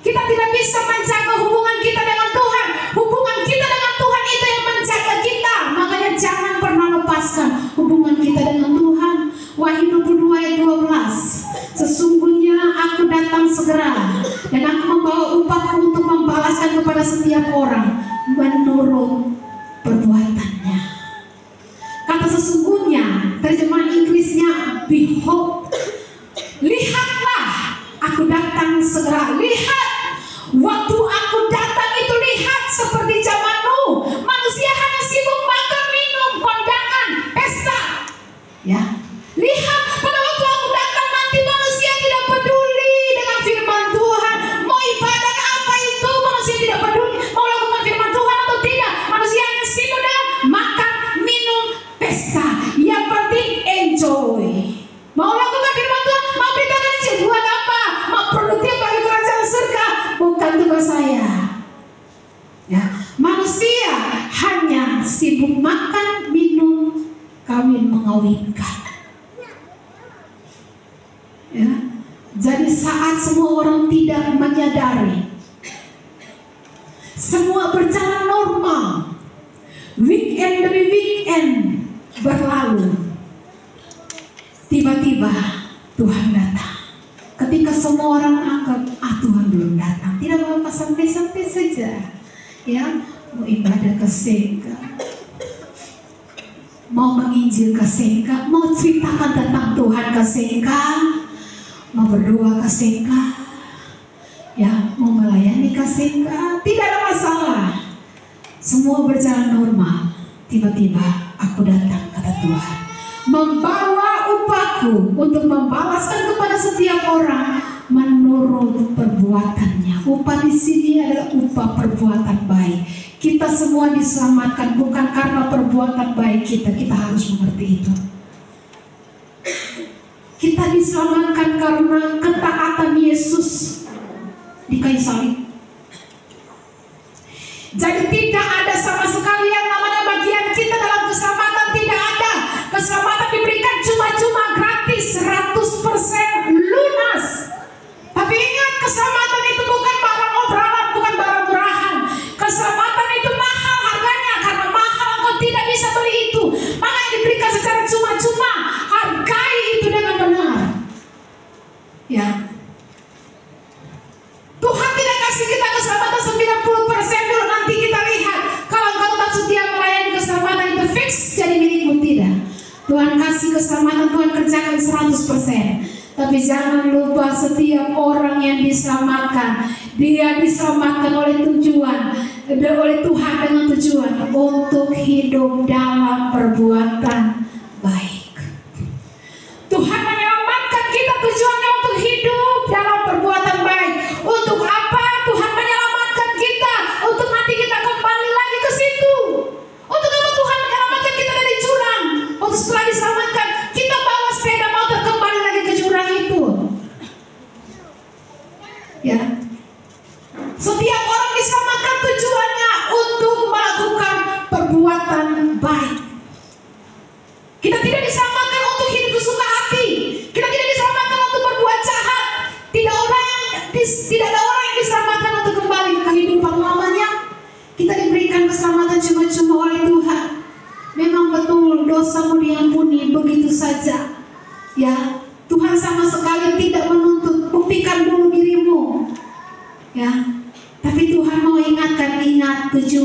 S1: Kita tidak bisa menjaga hubungan kita dengan Tuhan. Hubungan kita dengan Tuhan itu yang menjaga kita. Makanya jangan pernah lepaskan hubungan kita dengan Tuhan. Wahyu 22 ayat 12. Sesungguhnya aku datang segera dan aku membawa upahku untuk membalaskan kepada setiap orang menurut perbuatannya. Kata sesungguhnya, terjemahan Inggrisnya behold. Lihatlah, aku datang segera. Lihat, waktu aku datang itu lihat seperti zaman Nuh. Manusia hanya sibuk makan, minum, kondangan, pesta. Ya, lihat pada waktu aku datang nanti manusia tidak peduli dengan firman Tuhan. Mau ibadah apa itu manusia tidak peduli. Mau lakukan firman Tuhan atau tidak, manusia hanya sibuk dengan makan, minum, pesta. Yang penting enjoy. Mau lakukan firman Tuhan, mau beritakan Injil, buat apa? Mau produktif bagi kerajaan surga, bukan tugas saya. Ya, manusia hanya sibuk makan, minum, kawin, mengawinkan. Ya, jadi saat semua orang tidak menyadari, semua berjalan normal, weekend demi weekend berlalu, tiba-tiba Tuhan datang. Ketika semua orang anggap Tuhan belum datang, tidak apa-apa, santai-santai saja. Ya, mau ibadah ke Sengka, mau menginjil ke Sengka, mau ceritakan tentang Tuhan ke Sengka, mau berdoa ke Sengka, ya, mau melayani ke Sengka, tidak ada masalah. Semua berjalan normal. Tiba-tiba aku datang, kata Tuhan, membawa upahku untuk membalaskan kepada setiap orang menurut perbuatannya. Upah di sini adalah upah perbuatan baik. Kita semua diselamatkan bukan karena perbuatan baik kita. Kita harus mengerti itu. Kita diselamatkan karena ketaatan Yesus di kayu salib. Jadi tidak ada sama sekali yang namanya bagian kita dalam keselamatan. Tidak ada. Keselamatan diberikan cuma-cuma, gratis, 100% lunas. Tapi ingat, keselamatan itu bukan barang obralan, bukan barang murahan. Keselamatan itu mahal harganya, karena mahal engkau tidak bisa beli itu. Makanya diberikan secara cuma-cuma. Hargai itu dengan benar. Ya. Tuhan tidak kasih kita keselamatan 90% dulu, nanti kita lihat. Kalau engkau tetap setia melayani, keselamatan itu fix jadi milikmu. Tidak. Tuhan kasih keselamatan, Tuhan kerjakan 100%. Tapi jangan lupa setiap orang yang diselamatkan, dia diselamatkan oleh tujuan, oleh Tuhan dengan tujuan untuk hidup dalam perbuatan baik. Tuhan menyelamatkan kita tujuannya untuk hidup dalam perbuatan baik. Untuk apa Tuhan menyelamatkan kita? Untuk nanti kita kembali lagi ke situ. Untuk apa Tuhan menyelamatkan kita dari jurang? Untuk setelah diselamatkan kita bawa sepeda motor kembali lagi ke jurang itu. Ya. Setiap orang diselamatkan tujuannya untuk melakukan perbuatan baik. Kita tidak diselamatkan untuk hidup suka hati. Kita tidak diselamatkan untuk berbuat jahat. Tidak ada orang yang diselamatkan untuk kembali ke kehidupan lamanya. Kita diberikan keselamatan cuma-cuma oleh Tuhan. Memang betul dosamu diampuni begitu saja. Ya, Tuhan sama sekali tidak menuntut. Buktikan dulu dirimu. Ya,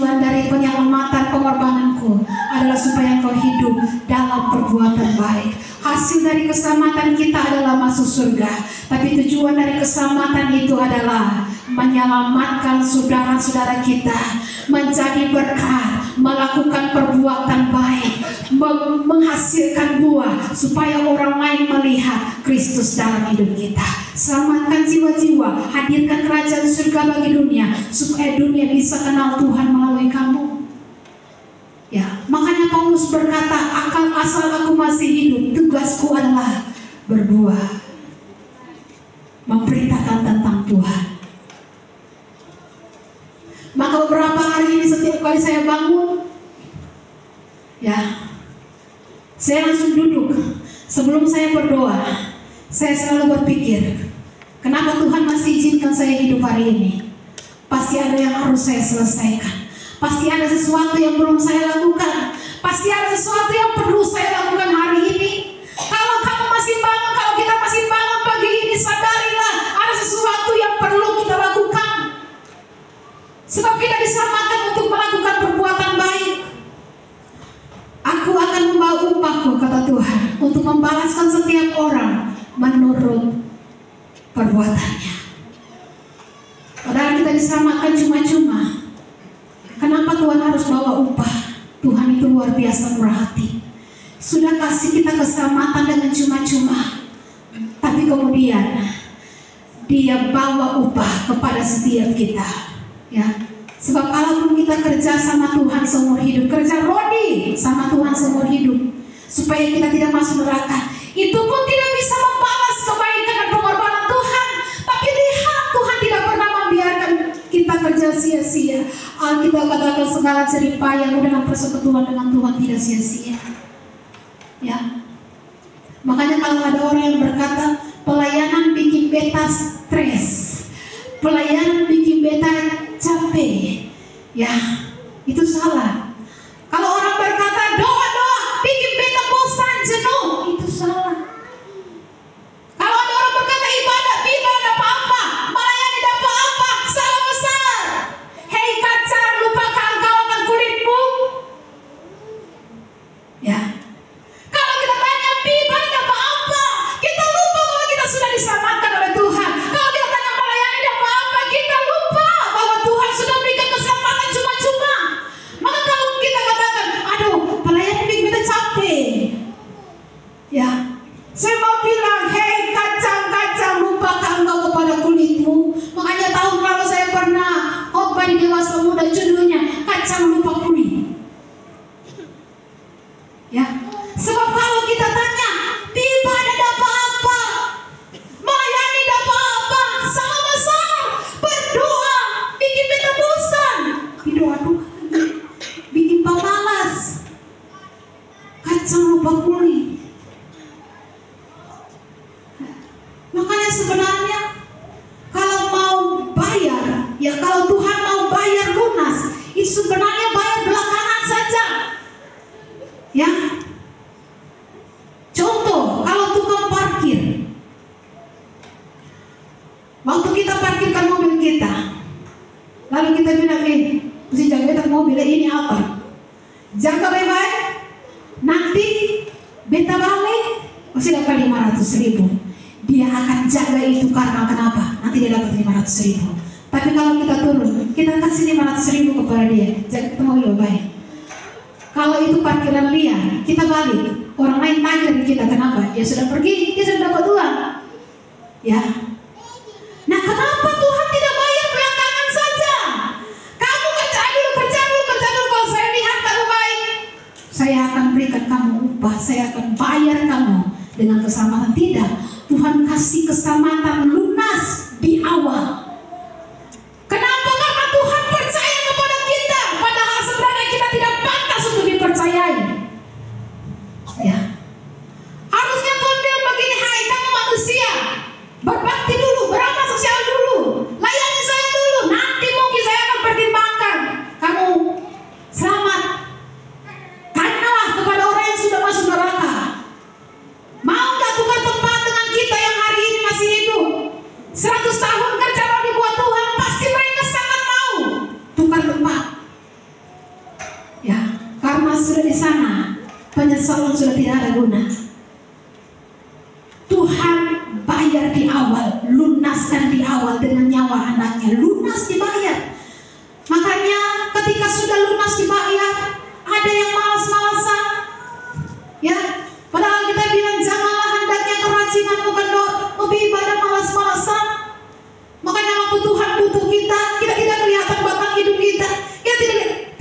S1: tujuan dari penyelamatan pengorbananku adalah supaya engkau hidup dalam perbuatan baik. Hasil dari keselamatan kita adalah masuk surga, tapi tujuan dari keselamatan itu adalah menyelamatkan saudara-saudara kita, menjadi berkat, melakukan perbuatan baik, menghasilkan buah supaya orang lain melihat Kristus dalam hidup kita. Selamatkan jiwa-jiwa, hadirkan kerajaan surga bagi dunia, supaya dunia bisa kenal Tuhan melalui kamu. Ya, makanya Paulus berkata, asal aku masih hidup, tugasku adalah berbuah, memberitakan tentang Tuhan. Maka beberapa hari ini setiap kali saya bangun, ya, saya langsung duduk. Sebelum saya berdoa, saya selalu berpikir, kenapa Tuhan masih izinkan saya hidup hari ini? Pasti ada yang harus saya selesaikan. Pasti ada sesuatu yang belum saya lakukan. Pasti ada sesuatu yang perlu saya lakukan hari ini. Kalau kamu masih bangun, kalau kita masih bangun pagi ini, sadarilah ada sesuatu yang perlu kita lakukan. Sebab kita diselamatkan untuk melakukan perbuatan baik. Aku akan membawa upahku, kata Tuhan, untuk membalaskan setiap orang menurut perbuatannya. Padahal kita diselamatkan cuma-cuma. Kenapa Tuhan harus bawa upah? Tuhan itu luar biasa murah hati. Sudah kasih kita keselamatan dengan cuma-cuma, tapi kemudian Dia bawa upah kepada setiap kita. Ya, sebab kalaupun kita kerja sama Tuhan seumur hidup, kerja rodi sama Tuhan seumur hidup, supaya kita tidak masuk neraka, itu pun tidak bisa membalas kebaikan dan pengorbanan Tuhan. Tapi lihat, Tuhan tidak pernah membiarkan kita kerja sia-sia. Alkitab katakan segala jerih payahmu dalam persekutuan dengan Tuhan tidak sia-sia. Ya, makanya kalau ada orang yang berkata pelayanan bikin beta stres, pelayanan bikin beta capek, ya, itu salah. Kalau orang berkata doa-doa bikin beta bosan, jenuh, itu salah. Kalau ada orang berkata ibadah apa-apa, melayani apa-apa, salah besar. Hei kacar, lupakan kau akan kulitmu. Ya. Kalau kita tanya ibadah apa-apa, kita lupa bahwa kita sudah diselamatkan oleh Tuhan. Kalau kita tanya melayani apa-apa, kita lupa bahwa Tuhan sudah berikan keselamatan cuma-cuma. Maka kalau kita katakan, aduh, pelayanan bikin kita capek, ya, saya mau bilang, hei kacang-kacang, lupakan kau kepada kulitmu. Makanya tahun lalu saya pernah khotbah di Dewasa Muda, judulnya Kacang Lupa Kulit. Ya, sebab kalau kita tanya ibadah apa-apa, melayani apa-apa, salah besar. Berdoa bikin beta bosan, doa-doa bikin pemalas, kacang lupa kulit. Makanya sebenarnya kalau mau bayar, ya kalau Tuhan mau bayar lunas, itu sebenarnya bayar belakangan saja. Ya, contoh kalau tukang parkir, waktu kita parkirkan mobil kita, lalu kita bilang, mesti jaga mobil ini apa? Jaga baik-baik, nanti beta balik mesti dapat 500.000. Dia akan jaga itu karena kenapa? Nanti dia dapat 500.000. Tapi kalau kita turun, kita kasih 500.000 kepada dia, jaga mobil baik. Kalau itu parkiran liar, kita balik, orang lain tanya dari kita, kenapa? Dia sudah pergi, dia sudah dapat uang. Ya. Nah, kenapa Tuhan tidak bayar belakangan saja? Kamu kerja dulu. Kalau saya lihat kamu baik, saya akan berikan kamu upah, saya akan bayar kamu dengan keselamatan. Tidak, Tuhan kasih keselamatan lunas di awal. Kenapa? Karena Tuhan percaya kepada kita, padahal sebenarnya kita tidak pantas untuk dipercayai. Ya, harusnya Tuhan bilang begini, hai kamu manusia, berbakti dulu, beramal sosial dulu, layani saya dulu, nanti mungkin saya akan pertimbangkan kamu selamat. Tanyalah kepada orang yang sudah masuk neraka, mau gak tukar tempat dengan kita yang hari ini masih hidup? 100 tahun kerja di buat Tuhan, pasti mereka sangat mau tukar tempat. sudah di sana, penyesalan sudah tidak ada guna. Tuhan bayar di awal, lunaskan di awal dengan nyawa anaknya, lunas dibayar. Makanya ketika sudah lunas dibayar, ada yang malas-malasan, ya. Padahal kita bilang janganlah hendaknya kerajinan bukan ibadah malas-malasan. Makanya waktu Tuhan butuh kita, kita tidak kelihatan batang hidup kita, kita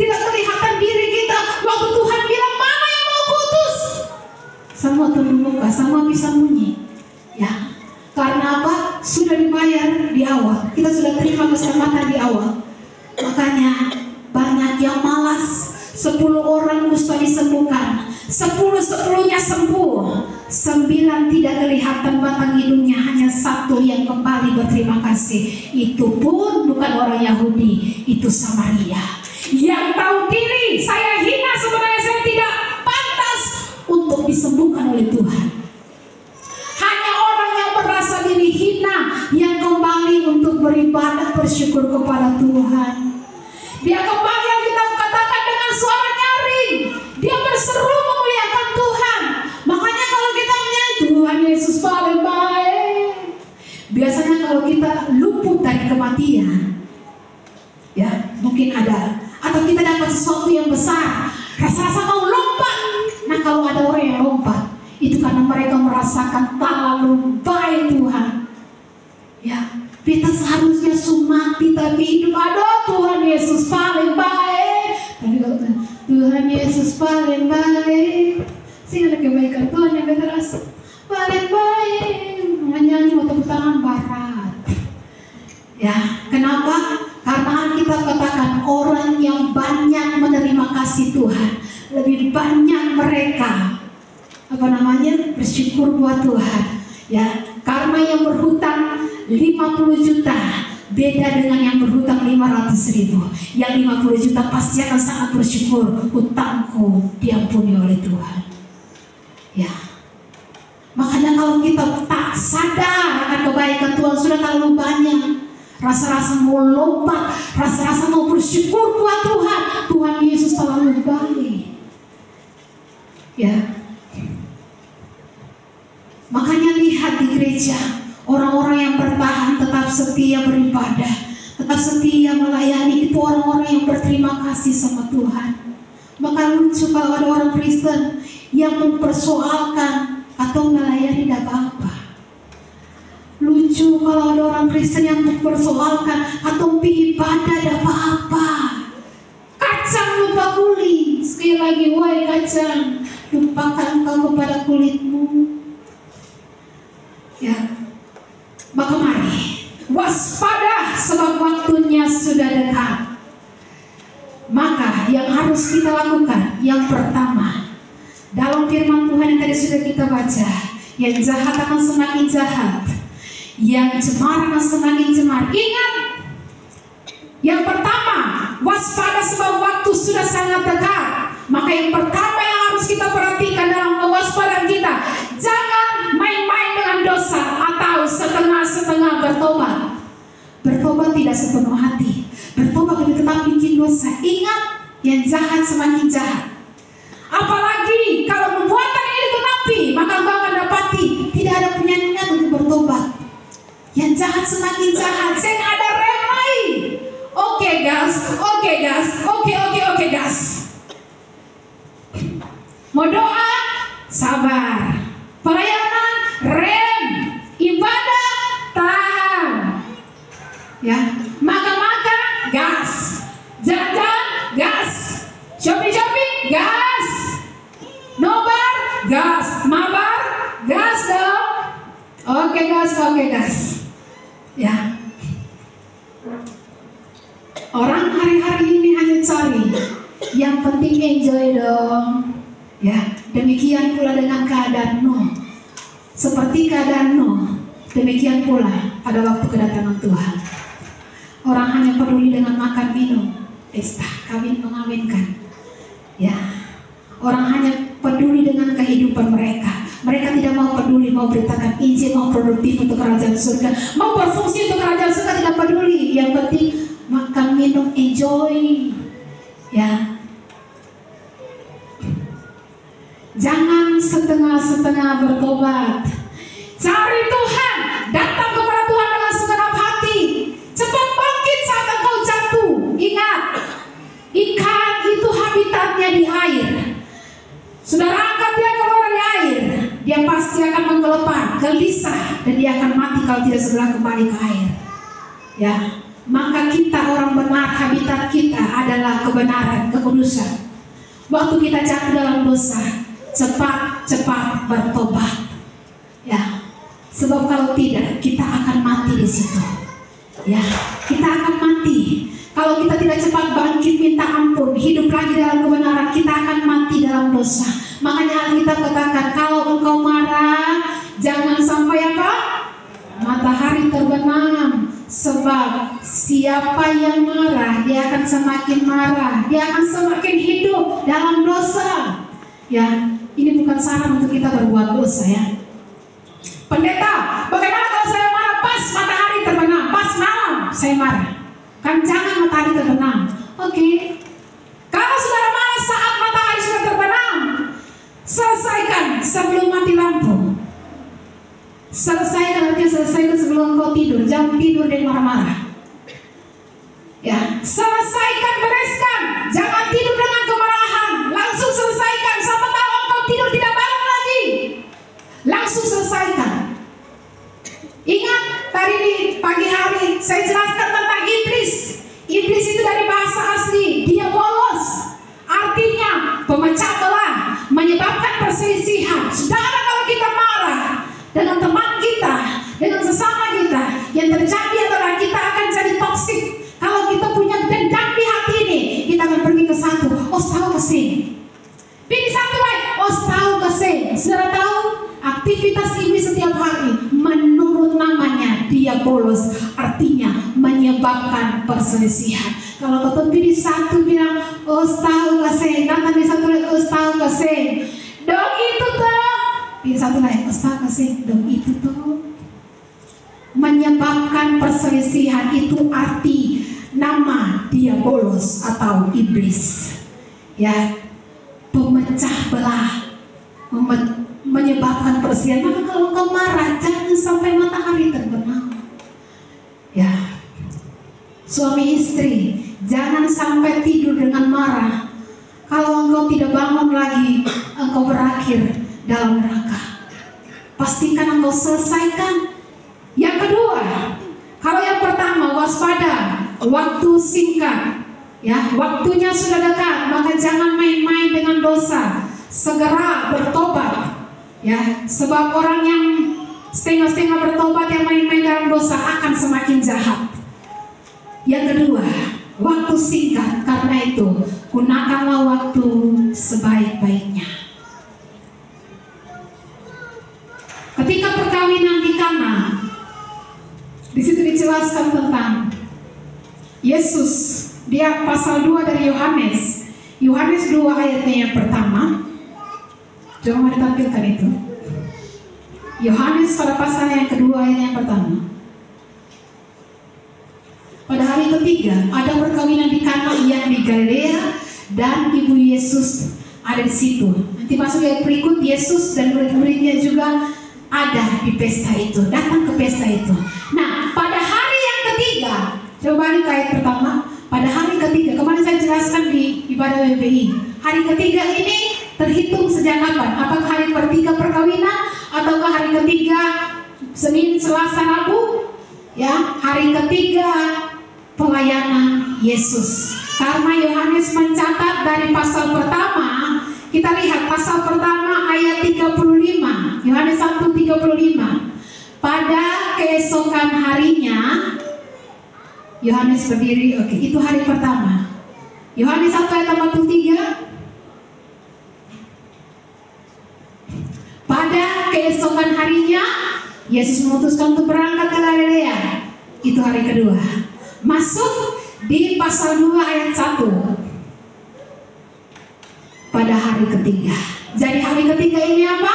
S1: tidak kelihatan diri kita. Waktu Tuhan bilang mana yang mau putus, semua tunduk muka, semua bisa bunyi. Ya, karena apa? Sudah dibayar di awal. Kita sudah terima keselamatan di awal. Makanya banyak yang malas. 10 orang kusta disembuhkan, 10-10-nya sembuh, 9 tidak kelihatan batang hidungnya, hanya 1 yang kembali berterima kasih. Itu pun bukan orang Yahudi, itu Samaria yang tahu diri, saya hina, sebenarnya saya tidak pantas untuk disembuhkan oleh Tuhan. Hanya orang yang merasa diri hina yang kembali untuk beribadah, bersyukur kepada Tuhan. Dia kembali, yang kita katakan dengan suara nyaring, dia berseru memuliakan Tuhan. Makanya kalau kita menyanyi Tuhan Yesus paling baik, biasanya kalau kita luput dari kematian, ya mungkin ada, atau kita dapat sesuatu yang besar, rasa-rasa mau lompat. Nah kalau ada orang yang lompat, itu karena mereka merasakan terlalu baik Tuhan. Ya, kita seharusnya sumati tapi hidup. Aduh Tuhan Yesus paling baik. Tapi kalau Tuhan Yesus paling baik, sih ada kebaikan Tuhan yang terasa paling baik. Menyanyi mau tepuk tangan barat. Ya, kenapa? Karena kita katakan orang yang banyak menerima kasih Tuhan, lebih banyak mereka bersyukur buat Tuhan. Ya, karena yang berhutang 50 juta beda dengan yang berhutang 500.000. Yang 50 juta pasti akan sangat bersyukur, hutangku diampuni oleh Tuhan. Ya, makanya kalau kita tak sadar akan kebaikan Tuhan, sudah terlalu banyak rasa-rasa mau lompat, rasa-rasa mau bersyukur buat Tuhan. Tuhan Yesus terlalu baik. Ya, makanya lihat di gereja, orang-orang yang bertahan, tetap setia beribadah, tetap setia melayani, itu orang-orang yang berterima kasih sama Tuhan. Maka lucu kalau ada orang Kristen yang mempersoalkan atau melayani tidak apa-apa. Lucu kalau ada orang Kristen yang mempersoalkan atau ibadah tidak apa-apa. Kacang lupa kulit, sekali lagi, wahai kacang, lupakan engkau kepada kulitmu. Ya, maka mari waspada sebab waktunya sudah dekat. Maka yang harus kita lakukan, yang pertama, dalam firman Tuhan yang tadi sudah kita baca, yang jahat akan semakin jahat, yang cemar akan semakin cemar. Ingat, yang pertama, waspada sebab waktu sudah sangat dekat. Maka yang pertama yang harus kita perhatikan dalam kewaspadaan kita, jangan main-main dengan dosa atau setengah-setengah bertobat. Bertobat tidak sepenuh hati, bertobat lebih tetap bikin dosa. Ingat, yang jahat semakin jahat. Apalagi kalau perbuatan ini dikenapi, maka engkau akan dapati tidak ada penyanyian untuk bertobat. Yang jahat semakin jahat, saya ada remai. Oke gas, oke gas. Mau doa, sabar. Pelayanan, rem. Ibadah, tahan. Ya, makan-makan, gas. Jalan-jalan, gas. Shopping-shopping, gas. Nobar, gas. Mabar, gas dong. Oke gas. Ya. Orang hari-hari ini hanya cari yang penting enjoy dong. Ya, demikian pula dengan keadaan Nuh. Seperti keadaan Nuh, demikian pula pada waktu kedatangan Tuhan. Orang hanya peduli dengan makan minum, pesta, kawin mengawinkan. Ya, orang hanya peduli dengan kehidupan mereka. Mereka tidak mau peduli, mau beritakan Injil, mau produktif untuk kerajaan surga, mau berfungsi untuk kerajaan surga, tidak peduli. Yang penting makan minum, enjoy. Ya. Jangan setengah-setengah bertobat. Cari Tuhan, datang kepada Tuhan dengan segenap hati. Cepat bangkit saat engkau jatuh. Ingat, ikan itu habitatnya di air. Saudara angkat dia keluar dari air, dia pasti akan menggelepar, gelisah, dan dia akan mati kalau tidak segera kembali ke air. Ya, maka kita orang benar, habitat kita adalah kebenaran, kekudusan. Waktu kita jatuh dalam dosa, cepat-cepat bertobat. Ya, sebab kalau tidak, kita akan mati di situ. Ya, kita akan mati. Kalau kita tidak cepat bangkit minta ampun, hidup lagi dalam kebenaran, kita akan mati dalam dosa. Makanya Alkitab katakan, kalau engkau marah, jangan sampai apa? Matahari terbenam. Sebab siapa yang marah, dia akan semakin marah, dia akan semakin hidup dalam dosa. Ya, ini bukan saran untuk kita berbuat dosa ya. Pendeta, bagaimana kalau saya marah pas matahari terbenam, pas malam saya marah? Kan jangan matahari terbenam. Oke. Kalau saudara marah saat matahari sudah terbenam, selesaikan sebelum mati lampu. Selesaikan sebelum kau tidur. Jangan tidur dan marah-marah. Ya, selesaikan, bereskan. Jangan tidur dengan kemarahan. Langsung selesaikan. Siapa tahu kau tidur tidak bangun lagi. Langsung selesaikan. Ingat tadi di pagi hari saya jelaskan tentang iblis. Iblis itu dari bahasa asli diabolos, artinya pemecah belah, menyebabkan perselisihan. Saudara, kalau kita marah dengan teman kita, dengan sesama kita, yang terjadi adalah kita akan jadi toksik. Kalau kita punya dendam di hati ini, kita akan pergi ke satu, tahu ke sini. Pilih satu baik, tahu ke sini. Saudara tahu aktivitas iblis setiap hari menurut namanya diabolos, artinya menyebabkan perselisihan. Kalau kau pilih satu bilang tahu ke sini, datang di satu lagi tahu ke sini. Dong itu tuh. Pilih satu lagi tahu ke sini, dong itu tuh. Menyebabkan perselisihan itu arti nama diabolos atau iblis. Ya, pemecah belah, menyebabkan perselisihan. Maka kalau kau marah, jangan sampai matahari terbenam. Ya, suami istri, jangan sampai tidur dengan marah. Kalau engkau tidak bangun lagi, engkau berakhir dalam neraka. Pastikan engkau selesaikan. Yang kedua, kalau yang pertama waspada, waktu singkat. Ya, waktunya sudah dekat, maka jangan main-main dengan dosa. Segera bertobat. Ya, sebab orang yang setengah-setengah bertobat, yang main-main dalam dosa akan semakin jahat. Yang kedua, waktu singkat. Karena itu, gunakanlah waktu sebaik-baiknya. Ketika perkawinan di Kana, di situ dijelaskan tentang Yesus. Dia pasal 2 dari Yohanes. Yohanes 2 ayatnya yang pertama. Coba mau ditampilkan itu. Yohanes pada pasal yang kedua ayat yang pertama. Pada hari ketiga ada perkawinan di Kana yang di Galilea, dan ibu Yesus ada di situ. Nanti masuk ayat berikut, Yesus dan murid-muridnya juga ada di pesta itu, datang ke pesta itu. Nah, pada hari yang ketiga, coba balik ke ayat pertama. Pada hari ketiga, kemarin saya jelaskan di ibadah WBI. Hari ketiga ini terhitung sejak kapan? Apakah hari ketiga perkawinan ataukah hari ketiga Senin, Selasa, Rabu? Ya, hari ketiga pelayanan Yesus. Karena Yohanes mencatat dari pasal pertama, kita lihat pasal pertama ayat 35. Yohanes 1:35. Pada keesokan harinya Yohanes berdiri, itu hari pertama. Yohanes 1 ayat 43. Pada keesokan harinya Yesus memutuskan untuk berangkat ke Galilea. Itu hari kedua. Masuk di pasal 2 ayat 1. Pada hari ketiga. Jadi hari ketiga ini apa?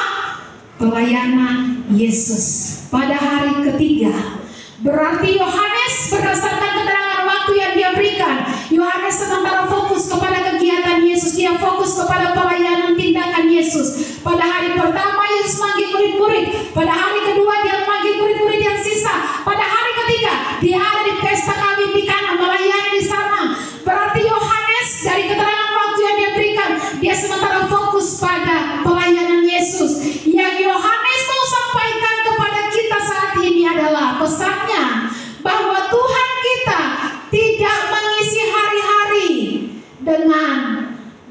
S1: Pelayanan Yesus. Pada hari ketiga. Berarti Yohanes berdasarkan keterangan waktu yang dia berikan, Yohanes sementara fokus kepada kegiatan Yesus, dia fokus kepada pelayanan tindakan Yesus.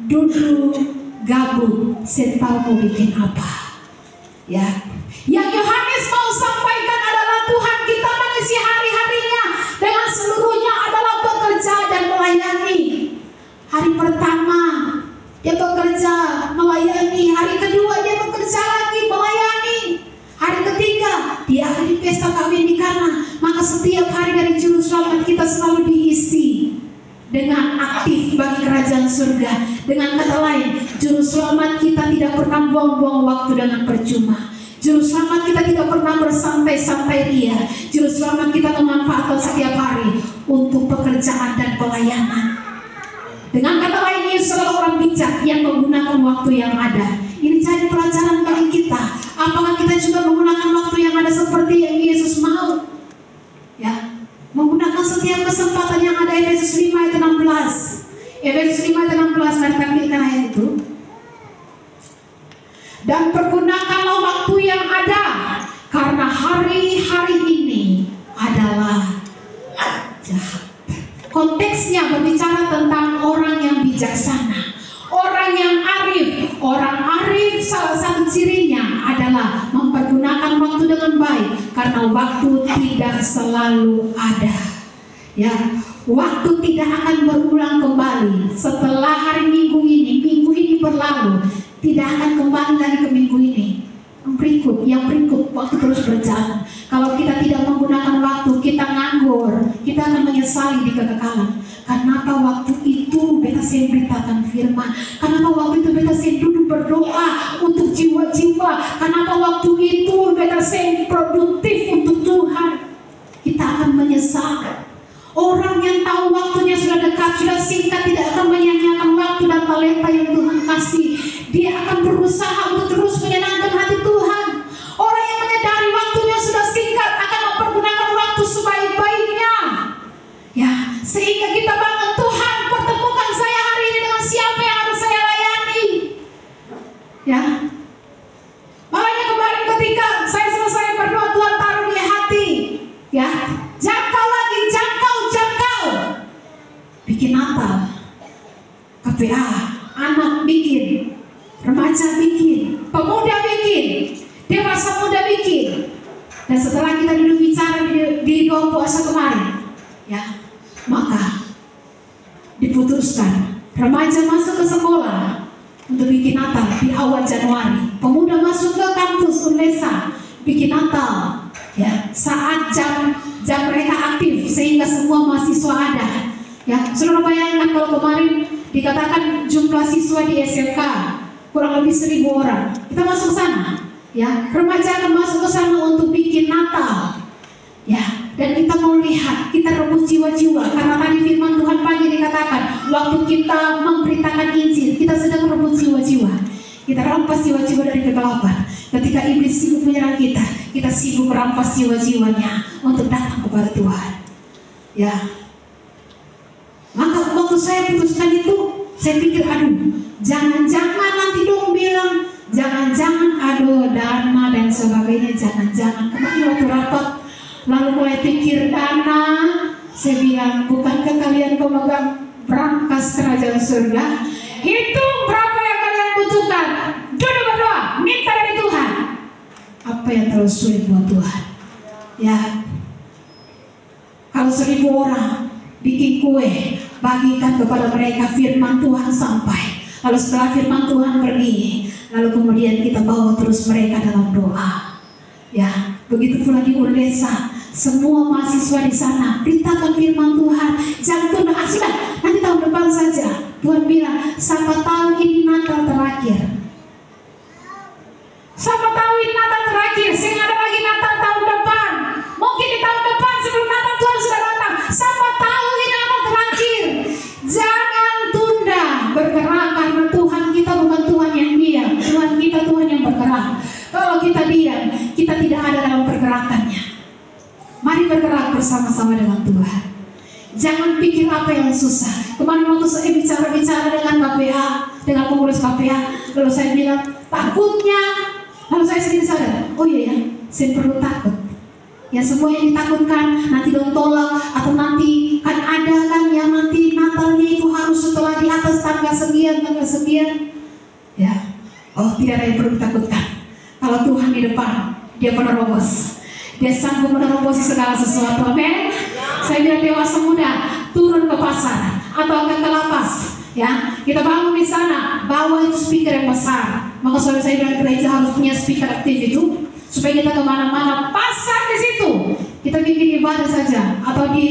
S1: duduk gabung, saya tahu mau bikin apa. Ya, yang Yohanes mau sampaikan adalah Tuhan kita mengisi hari-harinya dengan seluruhnya adalah bekerja dan melayani. Hari pertama dia bekerja melayani, hari kedua dia bekerja lagi melayani, hari ketiga dia akan di pesta kawin di Kana. Maka setiap hari dari juru selamat kita selalu diisi dengan aktif bagi kerajaan surga. Dengan kata lain, juru selamat kita tidak pernah buang-buang waktu dengan percuma. Juru selamat kita tidak pernah bersantai-santai ria. Juru selamat kita memanfaatkan setiap hari untuk pekerjaan dan pelayanan. Dengan kata lain, Yesus adalah orang bijak yang menggunakan waktu yang ada. Ini jadi pelajaran bagi kita. Apakah kita juga menggunakan waktu yang ada seperti yang Yesus mau? Ya, menggunakan setiap kesempatan yang ada. Efesus 5 ayat 16. Efesus 5 ayat 16, mari tampilkan ayat itu. Dan pergunakanlah waktu yang ada, karena hari-hari ini adalah jahat. Konteksnya berbicara tentang orang yang bijaksana, orang yang arif. Orang arif salah satu cirinya adalah mempergunakan waktu dengan baik, karena waktu tidak selalu ada. Ya, waktu tidak akan berulang kembali. Setelah hari minggu ini berlalu, tidak akan kembali lagi ke minggu ini. Yang berikut, waktu terus berjalan. Kalau kita tidak menggunakan waktu, kita nganggur, kita akan menyesali di kekekalan. Kenapa waktu itu beta saya beritakan firman? Kenapa waktu itu beta saya duduk berdoa untuk jiwa-jiwa? Kenapa waktu itu beta saya produktif untuk Tuhan? Kita akan menyesal. Orang yang tahu waktunya sudah dekat, sudah singkat, tidak akan menyia-nyiakan waktu dan talenta yang Tuhan kasih. Dia akan berusaha untuk terus menyenangkan hati Tuhan. Orang yang menyadari waktunya sudah singkat akan mempergunakan waktu sebaik-baiknya. Ya, sehingga kita bangun, Tuhan pertemukan saya hari ini dengan siapa yang harus saya layani. Ya, makanya kemarin ketika saya selesai berdoa, Tuhan taruh di hati. Ya, jangkau lagi, jangkau. Bikin Natal, KPA, anak bikin, remaja bikin, pemuda bikin, dewasa muda bikin. Dan setelah kita duduk bicara di doa puasa kemarin, ya, maka diputuskan remaja masuk ke sekolah untuk bikin Natal di awal Januari, pemuda masuk ke kampus Unesa bikin Natal, ya, saat jam mereka aktif sehingga semua mahasiswa ada. Ya, saudara bayangkan kalau kemarin dikatakan jumlah siswa di SMK kurang lebih 1.000 orang, kita masuk sana. Ya, remaja akan masuk ke sana untuk bikin Natal. Ya, dan kita mau lihat, kita rebut jiwa-jiwa. Karena tadi firman Tuhan pagi dikatakan, waktu kita memberitakan Injil, kita sedang merebut jiwa-jiwa. Kita rampas jiwa-jiwa dari kegelapan. Ketika iblis sibuk menyerang kita, kita sibuk merampas jiwa-jiwanya untuk datang kepada Tuhan. Ya, maka waktu saya putuskan itu, saya pikir, aduh, jangan-jangan nanti dong bilang, jangan-jangan aduh dana dan sebagainya, jangan-jangan. Kemarin waktu rapat, lalu mulai pikir dana, saya bilang, bukankah kalian pemegang brankas kerajaan surga? Hitung berapa yang kalian butuhkan, duduk berdoa, minta dari Tuhan. Apa yang terlalu sulit buat Tuhan? Ya, kalau 1.000 orang bikin kue, bagikan kepada mereka, firman Tuhan sampai. Lalu setelah firman Tuhan pergi, lalu kemudian kita bawa terus mereka dalam doa. Ya, begitu pula di Unesa, semua mahasiswa di sana beritakan firman Tuhan. Jangan tunda, sudah, nanti tahun depan saja. Tuhan bilang, siapa tahu ini Natal terakhir. Siapa tahu ini Natal terakhir, sehingga ada lagi Natal tahun depan. Mungkin di tahun depan sebelum Natal Tuhan sudah datang. Siapa tahu ini Natal terakhir. Jangan tunda bergerak, karena Tuhan kita bukan Tuhan yang diam. Tuhan kita Tuhan yang bergerak. Kalau kita diam, kita tidak ada dalam pergerakannya. Mari bergerak bersama-sama dengan Tuhan. Jangan pikir apa yang susah. Kemarin waktu saya bicara dengan KPA, dengan pengurus KPA, lalu saya bilang, takutnya, lalu saya sendiri sadar, oh iya ya, saya perlu takut. Ya, semua yang ditakutkan nanti dong tolak, atau nanti kan ada kan yang nanti Natalnya itu harus setelah Wah, di atas tangga sekian. Ya, oh tidak ada yang perlu ditakutkan. Kalau Tuhan di depan, Dia penerobos. Dia sanggup menerobosi segala sesuatu. Amin. Saya bilang dewasa muda, turun ke pasar atau akan ke lapas. Ya, kita bangun di sana, bawa itu speaker yang besar. Maka suami saya bilang gereja harus punya speaker aktif itu, supaya kita kemana-mana pasang di situ. Kita bikin ibadah saja, atau di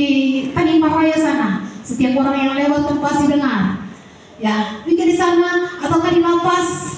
S1: Tanimbar Raya sana. Setiap orang yang lewat kan pasti dengar. Ya, bikin di sana, ataukah di lapas.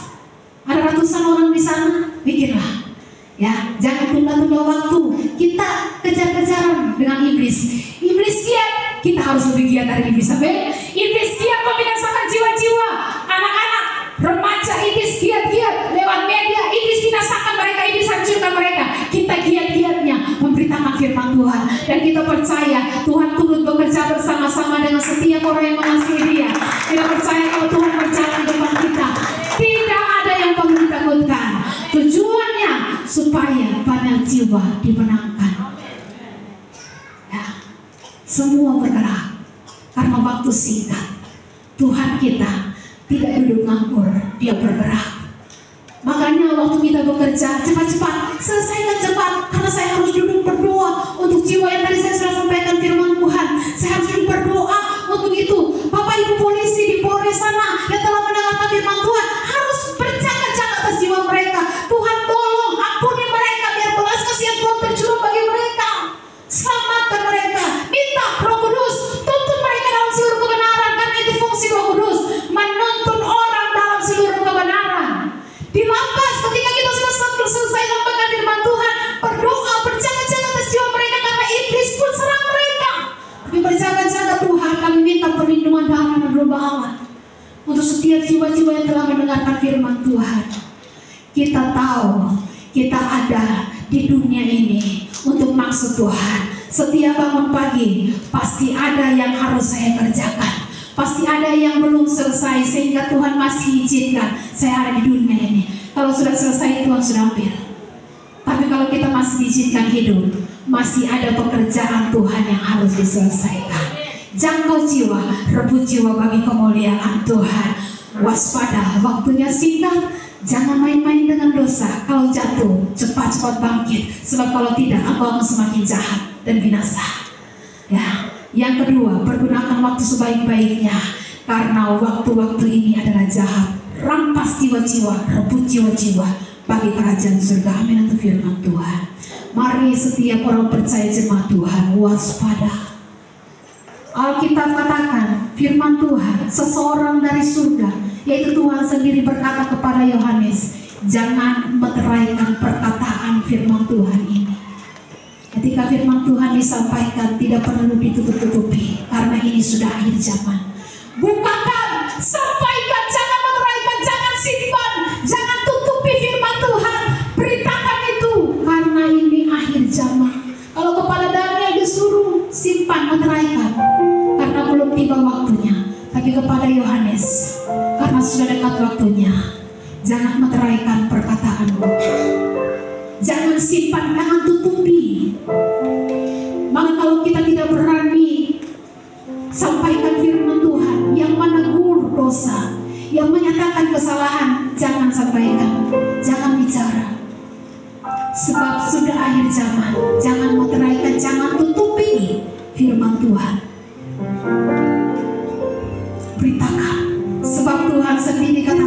S1: Ada ratusan orang di sana, bikinlah. Ya, jangan tunda-tunda waktu. Kita kejar-kejaran dengan iblis. Iblis giat, kita harus lebih giat dari iblis. Amin. Iblis giat membinasakan jiwa-jiwa anak-anak, remaja. Iblis giat-giat lewat media. Iblis binasakan mereka, iblis hancurkan mereka. Kita giat-giatnya memberitakan firman Tuhan, dan kita percaya Tuhan turut bekerja bersama-sama dengan setiap orang yang mengasihi Dia. Kita percaya kalau Tuhan berjalan depan kita, tidak ada yang perlu ditakutkan. Tujuannya supaya banyak jiwa dimenangkan. Ya, semua bergerak karena waktu singkat. Tuhan kita tidak duduk nganggur, Dia bergerak. Makanya waktu kita bekerja, cepat-cepat, selesaikan cepat, karena saya harus duduk berdoa untuk jiwa yang tadi saya sudah sampaikan firman Tuhan. Saya harus duduk berdoa untuk itu. Bapak Ibu polisi di Polres sana yang telah mendengarkan firman Tuhan harus berjaga-jaga atas jiwa mereka. Tuhan tolong ampuni mereka, biar belas kasihan Tuhan tercurah bagi mereka. Selamatkan mereka. Minta Roh Kudus tuntun mereka dalam seluruh kebenaran, karena itu fungsi Roh Kudus, menuntun orang dalam seluruh kebenaran. Di lapas ketika kita sudah selesai sampaikan firman Tuhan, berdoa berjaga-jaga atas jiwa mereka, karena iblis pun serang mereka. Tapi berjaga-jaga Tuhan, kami minta perlindungan darah dan roh Allah untuk setiap jiwa-jiwa yang telah mendengarkan firman Tuhan. Kita tahu kita ada di dunia ini untuk maksud Tuhan. Setiap bangun pagi pasti ada yang harus saya kerjakan, pasti ada yang belum selesai, sehingga Tuhan masih izinkan saya ada di dunia ini. Kalau sudah selesai, Tuhan sudah ambil. Tapi kalau kita masih diizinkan hidup, masih ada pekerjaan Tuhan yang harus diselesaikan. Jangkau jiwa, rebut jiwa bagi kemuliaan Tuhan. Waspada, waktunya singkat. Jangan main-main dengan dosa. Kalau jatuh, cepat-cepat bangkit. Sebab kalau tidak, engkau akan semakin jahat dan binasa. Ya. Yang kedua, pergunakan waktu sebaik-baiknya, karena waktu-waktu ini adalah jahat. Rampas jiwa-jiwa, rebut jiwa-jiwa bagi kerajaan surga. Amin. Itu firman Tuhan. Mari setiap orang percaya jemaat Tuhan waspada. Alkitab katakan, firman Tuhan, seseorang dari surga, yaitu Tuhan sendiri berkata kepada Yohanes, jangan meteraikan perkataan firman Tuhan ini. Ketika firman Tuhan disampaikan, tidak perlu ditutup-tutupi, karena ini sudah akhir zaman. Bukakan, sampaikan, jangan meteraikan, jangan simpan, jangan tutupi firman Tuhan. Beritakan itu, karena ini akhir zaman. Kalau kepada Daniel disuruh simpan, meteraikan, karena belum tiba waktunya. Tapi kepada Yohanes, karena sudah dekat waktunya, jangan meteraikan perkataanmu. Jangan simpan, jangan tutupi. Maka kalau kita tidak berani sampaikan firman Tuhan yang menegur dosa, yang menyatakan kesalahan, jangan sampaikan, jangan bicara. Sebab sudah akhir zaman. Jangan meteraikan, jangan tutupi firman Tuhan. Beritakan. Sebab Tuhan sendiri kata